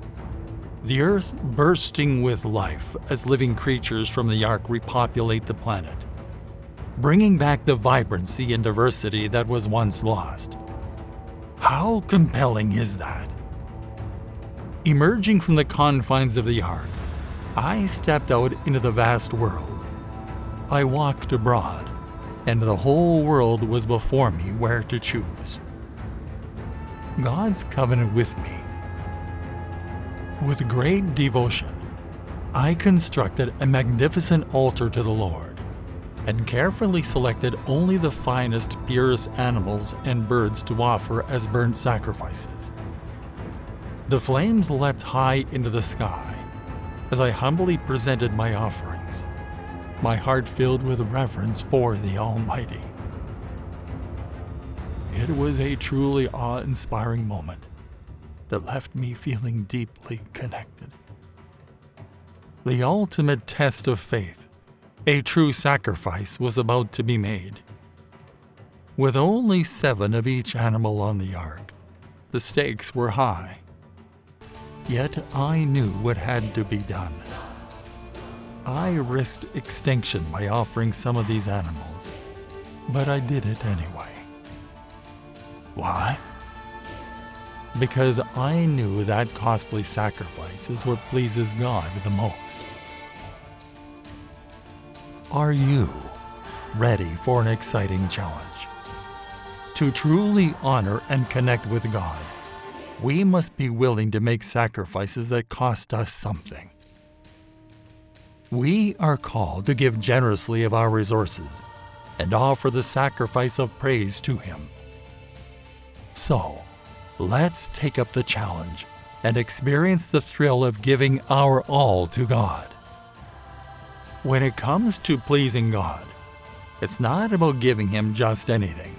The earth bursting with life as living creatures from the ark repopulate the planet, bringing back the vibrancy and diversity that was once lost. How compelling is that? Emerging from the confines of the ark, I stepped out into the vast world. I walked abroad, and the whole world was before me where to choose. God's covenant with me. With great devotion, I constructed a magnificent altar to the Lord, and carefully selected only the finest, purest animals and birds to offer as burnt sacrifices. The flames leapt high into the sky as I humbly presented my offerings, my heart filled with reverence for the Almighty. It was a truly awe-inspiring moment that left me feeling deeply connected. The ultimate test of faith, a true sacrifice, was about to be made. With only 7 of each animal on the ark, the stakes were high. Yet I knew what had to be done. I risked extinction by offering some of these animals, but I did it anyway. Why? Because I knew that costly sacrifice is what pleases God the most. Are you ready for an exciting challenge? To truly honor and connect with God, we must be willing to make sacrifices that cost us something. We are called to give generously of our resources and offer the sacrifice of praise to Him. So, let's take up the challenge and experience the thrill of giving our all to God. When it comes to pleasing God, it's not about giving Him just anything,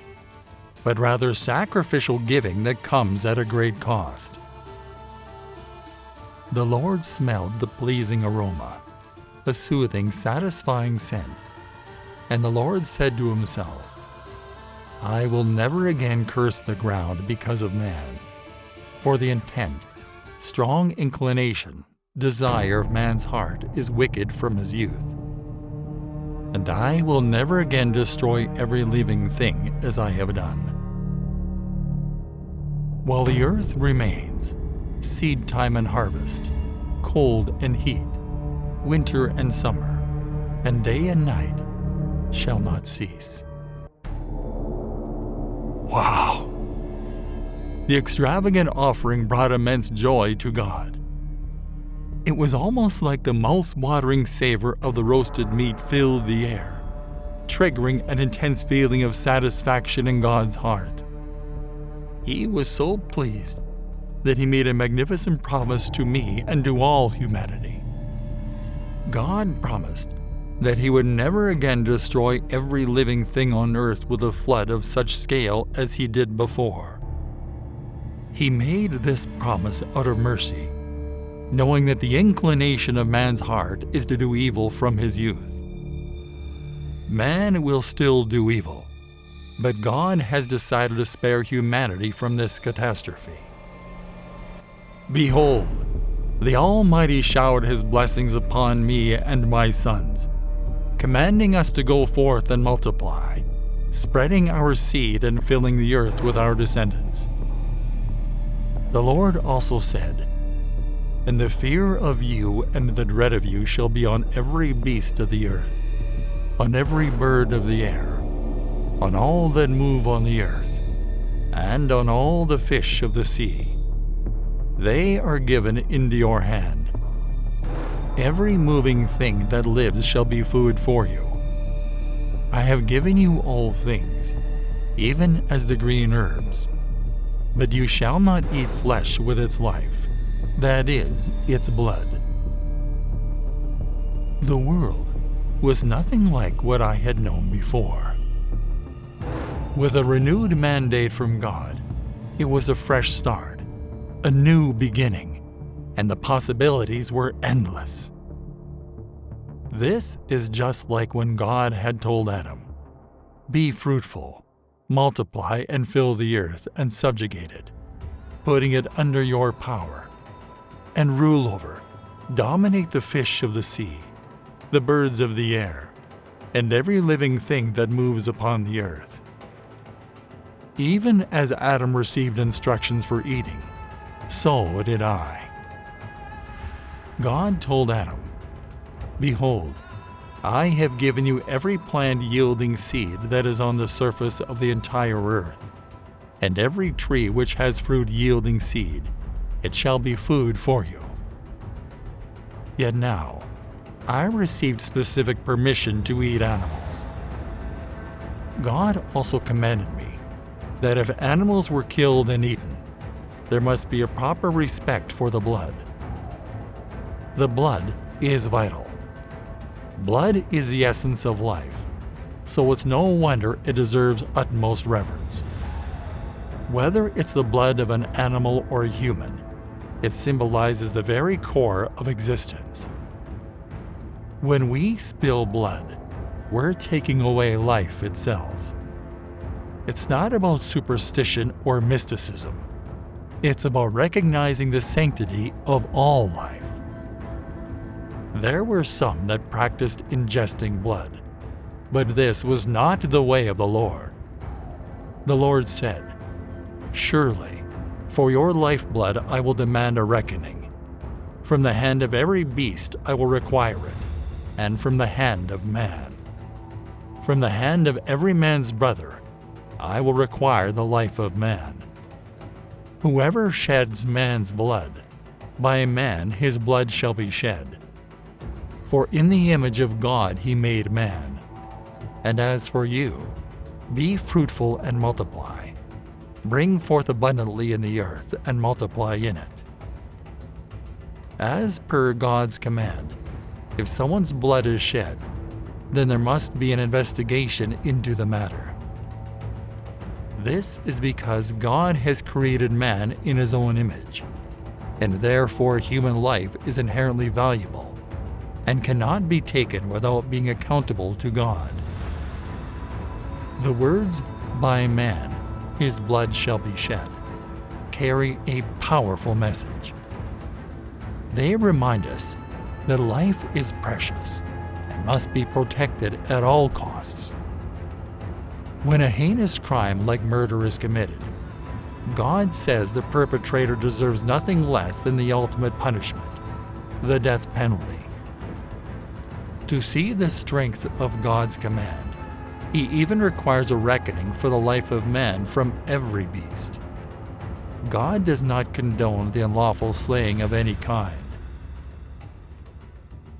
but rather sacrificial giving that comes at a great cost. The Lord smelled the pleasing aroma, a soothing, satisfying scent, and the Lord said to Himself, I will never again curse the ground because of man, for the intent, strong inclination, desire of man's heart is wicked from his youth. And I will never again destroy every living thing as I have done. While the earth remains, seed time and harvest, cold and heat, winter and summer, and day and night shall not cease. Wow! The extravagant offering brought immense joy to God. It was almost like the mouth-watering savor of the roasted meat filled the air, triggering an intense feeling of satisfaction in God's heart. He was so pleased that He made a magnificent promise to me and to all humanity. God promised that He would never again destroy every living thing on earth with a flood of such scale as He did before. He made this promise out of mercy, knowing that the inclination of man's heart is to do evil from his youth. Man will still do evil, but God has decided to spare humanity from this catastrophe. Behold, the Almighty showered His blessings upon me and my sons, commanding us to go forth and multiply, spreading our seed and filling the earth with our descendants. The Lord also said, And the fear of you and the dread of you shall be on every beast of the earth, on every bird of the air, on all that move on the earth, and on all the fish of the sea. They are given into your hand. Every moving thing that lives shall be food for you. I have given you all things, even as the green herbs. But you shall not eat flesh with its life, that is, its blood. The world was nothing like what I had known before. With a renewed mandate from God, it was a fresh start, a new beginning, and the possibilities were endless. This is just like when God had told Adam, Be fruitful, multiply and fill the earth and subjugate it, putting it under your power, and rule over, dominate the fish of the sea, the birds of the air, and every living thing that moves upon the earth. Even as Adam received instructions for eating, so did I, God told Adam, "Behold, I have given you every plant yielding seed that is on the surface of the entire earth, and every tree which has fruit yielding seed, it shall be food for you. Yet now, I received specific permission to eat animals. God also commanded me that if animals were killed and eaten, there must be a proper respect for the blood. The blood is vital. Blood is the essence of life, so it's no wonder it deserves utmost reverence. Whether it's the blood of an animal or a human, it symbolizes the very core of existence. When we spill blood, we're taking away life itself. It's not about superstition or mysticism. It's about recognizing the sanctity of all life. There were some that practiced ingesting blood, but this was not the way of the Lord. The Lord said, "Surely, for your lifeblood I will demand a reckoning. From the hand of every beast I will require it, and from the hand of man. From the hand of every man's brother I will require the life of man. Whoever sheds man's blood, by man his blood shall be shed. For in the image of God he made man. And as for you, be fruitful and multiply. Bring forth abundantly in the earth and multiply in it." As per God's command, if someone's blood is shed, then there must be an investigation into the matter. This is because God has created man in his own image, and therefore human life is inherently valuable and cannot be taken without being accountable to God. The words, "by man his blood shall be shed," carry a powerful message. They remind us that life is precious and must be protected at all costs. When a heinous crime like murder is committed, God says the perpetrator deserves nothing less than the ultimate punishment, the death penalty. To see the strength of God's command, he even requires a reckoning for the life of man from every beast. God does not condone the unlawful slaying of any kind.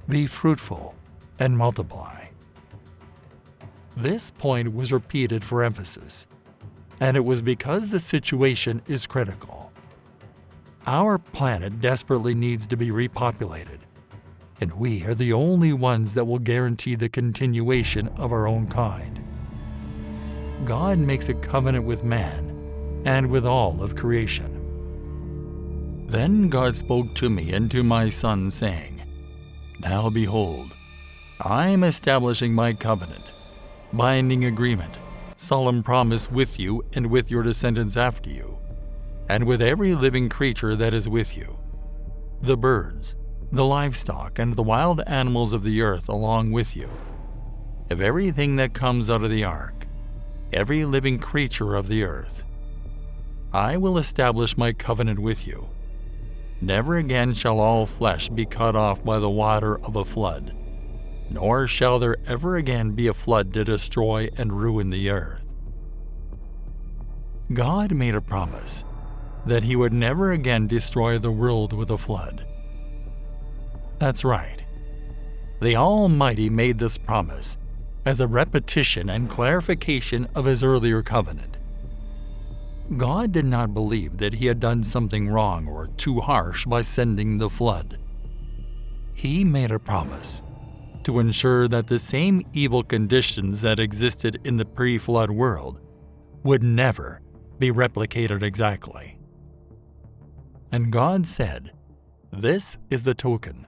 Be fruitful and multiply. This point was repeated for emphasis, and it was because the situation is critical. Our planet desperately needs to be repopulated, and we are the only ones that will guarantee the continuation of our own kind. God makes a covenant with man and with all of creation. Then God spoke to me and to my son, saying, "Now behold, I am establishing my covenant, binding agreement, solemn promise with you and with your descendants after you, and with every living creature that is with you, the birds, the livestock, and the wild animals of the earth along with you, of everything that comes out of the ark, every living creature of the earth. I will establish my covenant with you. Never again shall all flesh be cut off by the water of a flood, nor shall there ever again be a flood to destroy and ruin the earth." God made a promise that he would never again destroy the world with a flood. That's right. The Almighty made this promise as a repetition and clarification of his earlier covenant. God did not believe that he had done something wrong or too harsh by sending the flood. He made a promise to ensure that the same evil conditions that existed in the pre-flood world would never be replicated exactly. And God said, "This is the token,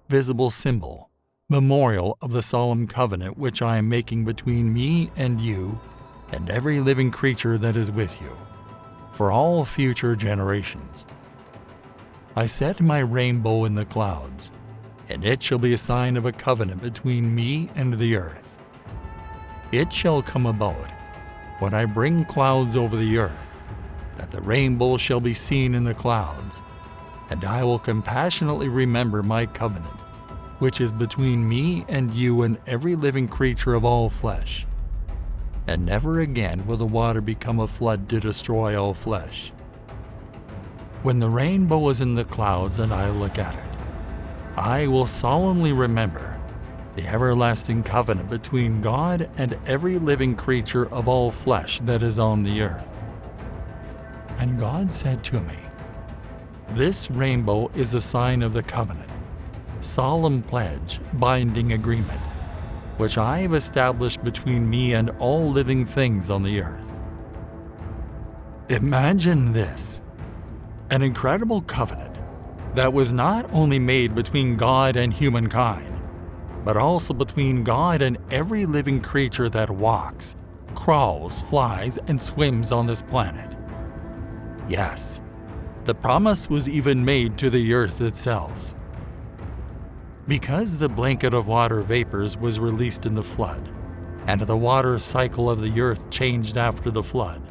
visible symbol, memorial of the solemn covenant which I am making between me and you and every living creature that is with you, for all future generations. I set my rainbow in the clouds, and it shall be a sign of a covenant between me and the earth. It shall come about, when I bring clouds over the earth, that the rainbow shall be seen in the clouds, and I will compassionately remember my covenant, which is between me and you and every living creature of all flesh. And never again will the water become a flood to destroy all flesh. When the rainbow is in the clouds and I look at it, I will solemnly remember the everlasting covenant between God and every living creature of all flesh that is on the earth. And God said to me, "This rainbow is a sign of the covenant, solemn pledge, binding agreement, which I have established between me and all living things on the earth." Imagine this, an incredible covenant that was not only made between God and humankind, but also between God and every living creature that walks, crawls, flies, and swims on this planet. Yes, the promise was even made to the earth itself. Because the blanket of water vapors was released in the flood, and the water cycle of the earth changed after the flood,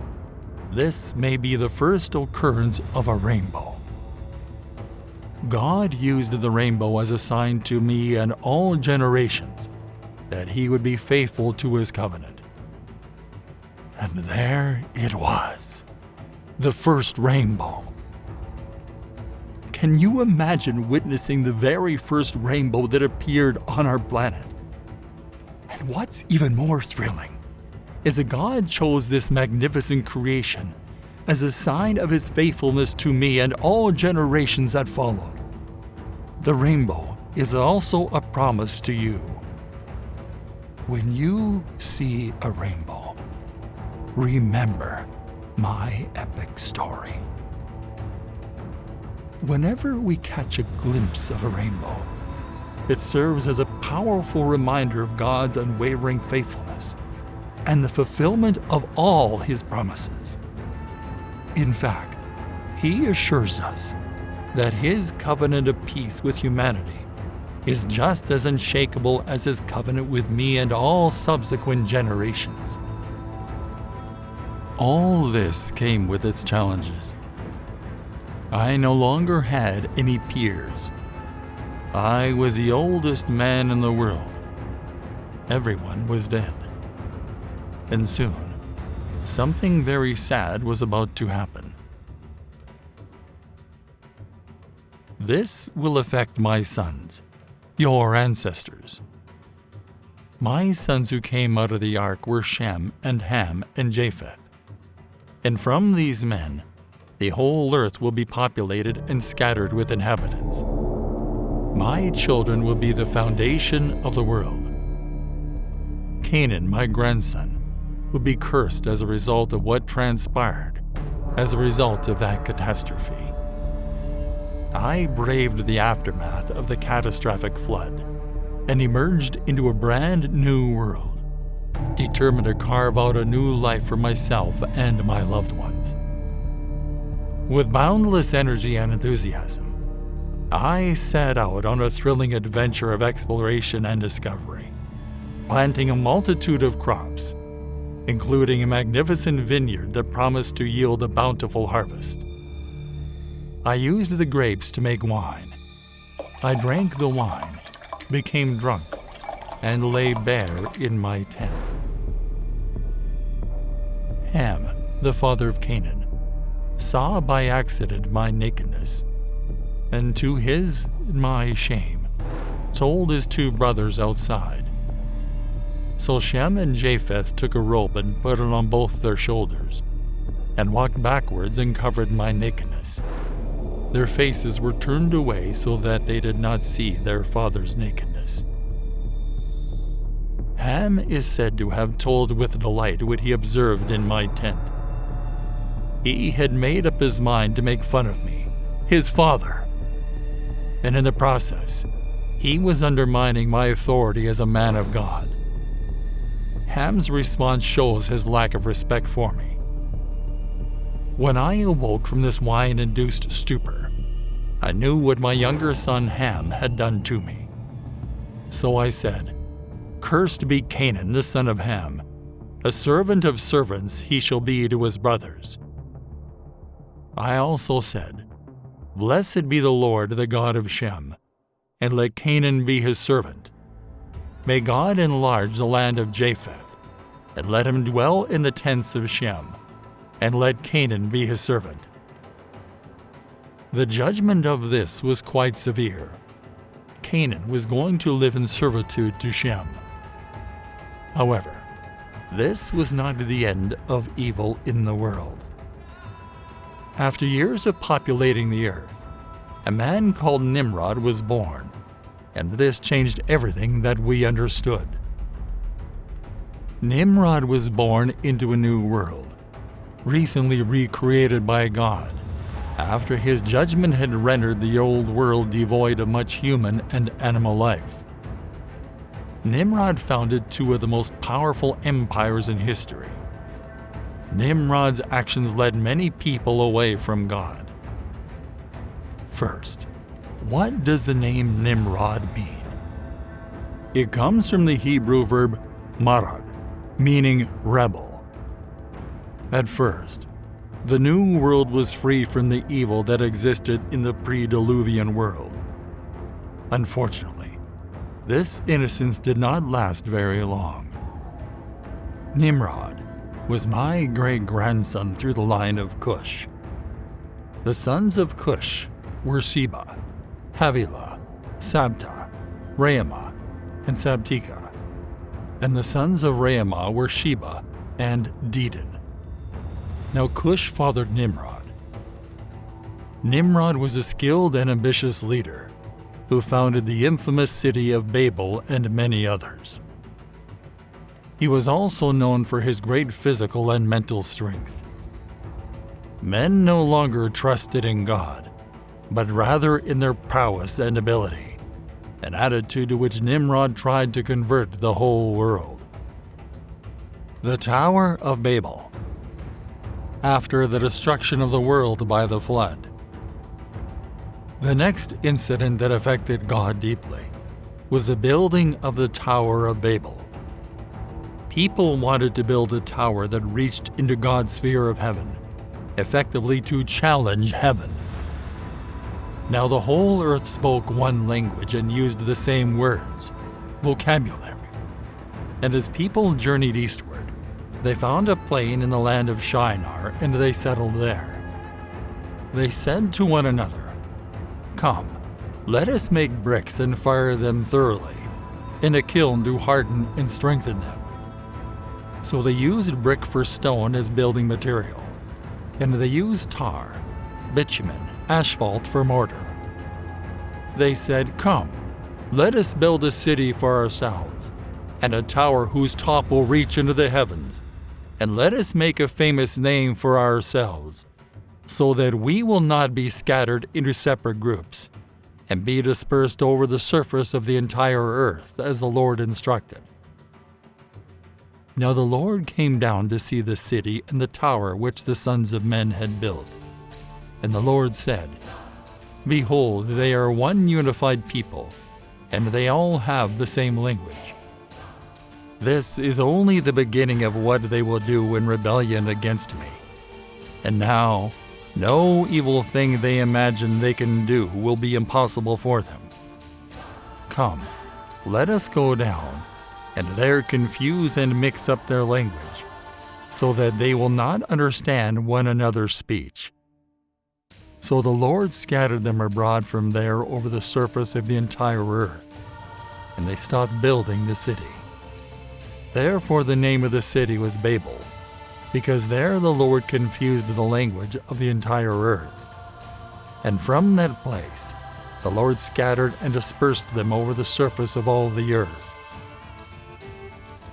this may be the first occurrence of a rainbow. God used the rainbow as a sign to me and all generations that he would be faithful to his covenant. And there it was, the first rainbow. Can you imagine witnessing the very first rainbow that appeared on our planet? And what's even more thrilling is that God chose this magnificent creation as a sign of his faithfulness to me and all generations that followed. The rainbow is also a promise to you. When you see a rainbow, remember my epic story. Whenever we catch a glimpse of a rainbow, it serves as a powerful reminder of God's unwavering faithfulness and the fulfillment of all his promises. In fact, he assures us that his covenant of peace with humanity is just as unshakable as his covenant with me and all subsequent generations. All this came with its challenges. I no longer had any peers. I was the oldest man in the world. Everyone was dead. And soon, something very sad was about to happen. This will affect my sons, your ancestors. My sons who came out of the ark were Shem and Ham and Japheth. And from these men, the whole earth will be populated and scattered with inhabitants. My children will be the foundation of the world. Canaan, my grandson, will be cursed as a result of what transpired as a result of that catastrophe. I braved the aftermath of the catastrophic flood and emerged into a brand new world, determined to carve out a new life for myself and my loved ones. With boundless energy and enthusiasm, I set out on a thrilling adventure of exploration and discovery, planting a multitude of crops, including a magnificent vineyard that promised to yield a bountiful harvest. I used the grapes to make wine. I drank the wine, became drunk, and lay bare in my tent. Ham, the father of Canaan, saw by accident my nakedness, and to his and my shame, told his two brothers outside. So Shem and Japheth took a rope and put it on both their shoulders, and walked backwards and covered my nakedness. Their faces were turned away so that they did not see their father's nakedness. Ham is said to have told with delight what he observed in my tent. He had made up his mind to make fun of me, his father. And in the process, he was undermining my authority as a man of God. Ham's response shows his lack of respect for me. When I awoke from this wine-induced stupor, I knew what my younger son Ham had done to me. So I said, "Cursed be Canaan, the son of Ham. A servant of servants he shall be to his brothers." I also said, Blessed be the Lord, the God of Shem, and let Canaan be his servant. May God enlarge the land of Japheth, and let him dwell in the tents of Shem, and let Canaan be his servant. The judgment of this was quite severe. Canaan was going to live in servitude to Shem. However, this was not the end of evil in the world. After years of populating the earth, a man called Nimrod was born, and this changed everything that we understood. Nimrod was born into a new world, recently recreated by God, after his judgment had rendered the old world devoid of much human and animal life. Nimrod founded two of the most powerful empires in history. Nimrod's actions led many people away from God. First, what does the name Nimrod mean? It comes from the Hebrew verb marad, meaning rebel. At first, the new world was free from the evil that existed in the pre-Diluvian world. Unfortunately, this innocence did not last very long. Nimrod was my great-grandson through the line of Cush. The sons of Cush were Sheba, Havilah, Sabta, Raamah, and Sabteka. And the sons of Raamah were Sheba and Dedan. Now Cush fathered Nimrod. Nimrod was a skilled and ambitious leader who founded the infamous city of Babel and many others. He was also known for his great physical and mental strength. Men no longer trusted in God, but rather in their prowess and ability, an attitude to which Nimrod tried to convert the whole world. The Tower of Babel. After the destruction of the world by the flood, the next incident that affected God deeply was the building of the Tower of Babel. People wanted to build a tower that reached into God's sphere of heaven, effectively to challenge heaven. Now the whole earth spoke one language and used the same words, vocabulary. And as people journeyed eastward, they found a plain in the land of Shinar, and they settled there. They said to one another, "Come, let us make bricks and fire them thoroughly, in a kiln to harden and strengthen them." So they used brick for stone as building material, and they used tar, bitumen, asphalt for mortar. They said, "Come, let us build a city for ourselves, and a tower whose top will reach into the heavens, and let us make a famous name for ourselves, so that we will not be scattered into separate groups, and be dispersed over the surface of the entire earth, as the Lord instructed." Now the Lord came down to see the city and the tower which the sons of men had built. And the Lord said, "Behold, they are one unified people, and they all have the same language. This is only the beginning of what they will do in rebellion against me. And now, no evil thing they imagine they can do will be impossible for them. Come, let us go down, and there confuse and mix up their language, so that they will not understand one another's speech." So the Lord scattered them abroad from there over the surface of the entire earth, and they stopped building the city. Therefore the name of the city was Babel, because there the Lord confused the language of the entire earth. And from that place the Lord scattered and dispersed them over the surface of all the earth.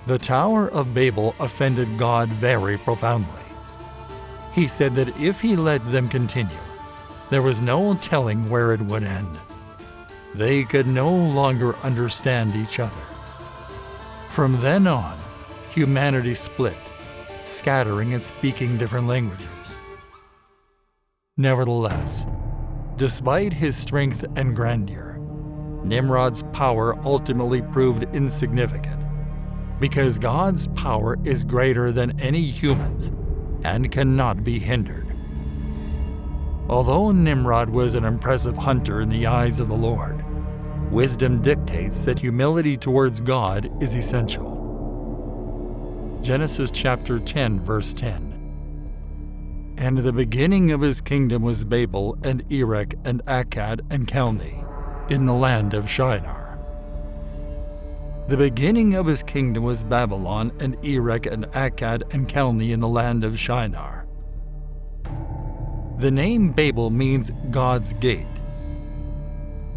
The Tower of Babel offended God very profoundly. He said that if he let them continue, there was no telling where it would end. They could no longer understand each other. From then on, humanity split, scattering and speaking different languages. Nevertheless, despite his strength and grandeur, Nimrod's power ultimately proved insignificant, because God's power is greater than any human's and cannot be hindered. Although Nimrod was an impressive hunter in the eyes of the Lord, wisdom dictates that humility towards God is essential. Genesis chapter 10, verse 10. And the beginning of his kingdom was Babel and Erech and Akkad and Calneh in the land of Shinar. The beginning of his kingdom was Babylon and Erech and Akkad and Calneh in the land of Shinar. The name Babel means God's gate.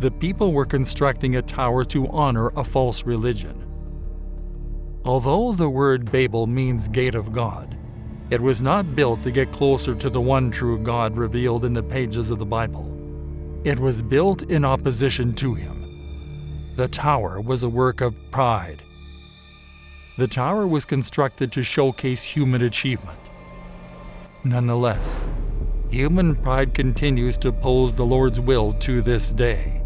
The people were constructing a tower to honor a false religion. Although the word Babel means gate of God, it was not built to get closer to the one true God revealed in the pages of the Bible. It was built in opposition to him. The tower was a work of pride. The tower was constructed to showcase human achievement. Nonetheless, human pride continues to oppose the Lord's will to this day.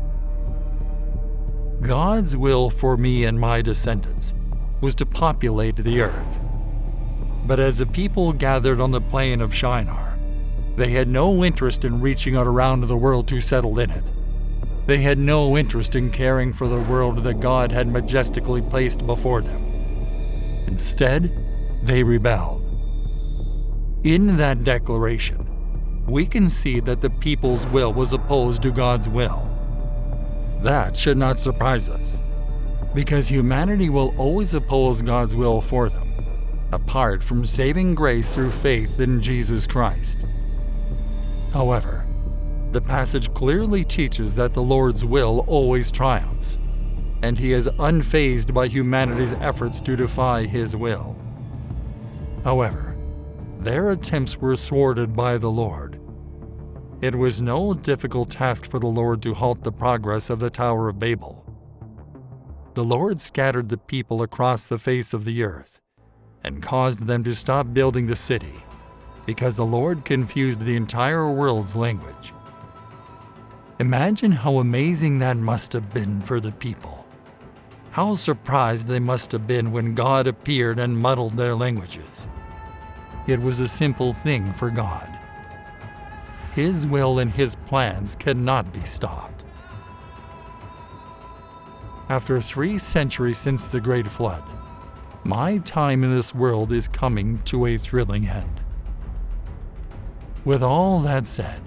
God's will for me and my descendants was to populate the earth. But as the people gathered on the plain of Shinar, they had no interest in reaching out around the world to settle in it. They had no interest in caring for the world that God had majestically placed before them. Instead, they rebelled. In that declaration, we can see that the people's will was opposed to God's will. That should not surprise us, because humanity will always oppose God's will for them, apart from saving grace through faith in Jesus Christ. However, the passage clearly teaches that the Lord's will always triumphs, and he is unfazed by humanity's efforts to defy his will. However, their attempts were thwarted by the Lord. It was no difficult task for the Lord to halt the progress of the Tower of Babel. The Lord scattered the people across the face of the earth and caused them to stop building the city because the Lord confused the entire world's language. Imagine how amazing that must have been for the people. How surprised they must have been when God appeared and muddled their languages. It was a simple thing for God. His will and his plans cannot be stopped. After 3 centuries since the Great Flood, my time in this world is coming to a thrilling end. With all that said,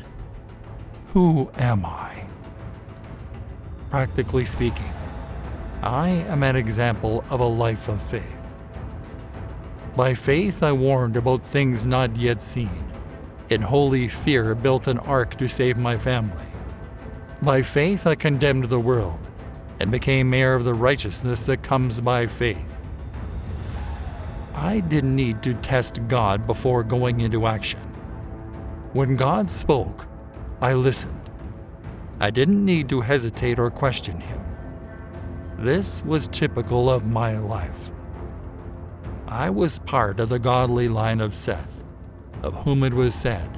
who am I? Practically speaking, I am an example of a life of faith. By faith I warned about things not yet seen. In holy fear built an ark to save my family. By faith I condemned the world and became heir of the righteousness that comes by faith. I didn't need to test God before going into action. When God spoke, I listened. I didn't need to hesitate or question him. This was typical of my life. I was part of the godly line of Seth, of whom it was said,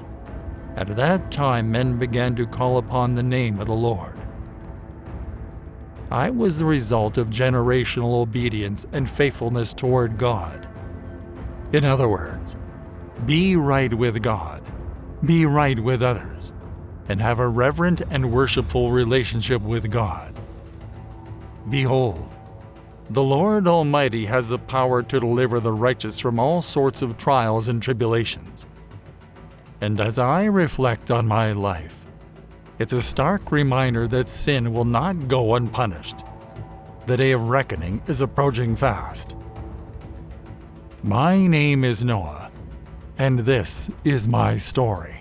"At that time men began to call upon the name of the Lord." I was the result of generational obedience and faithfulness toward God. In other words, be right with God, be right with others, and have a reverent and worshipful relationship with God. Behold, the Lord Almighty has the power to deliver the righteous from all sorts of trials and tribulations. And as I reflect on my life, it's a stark reminder that sin will not go unpunished. The day of reckoning is approaching fast. My name is Noah, and this is my story.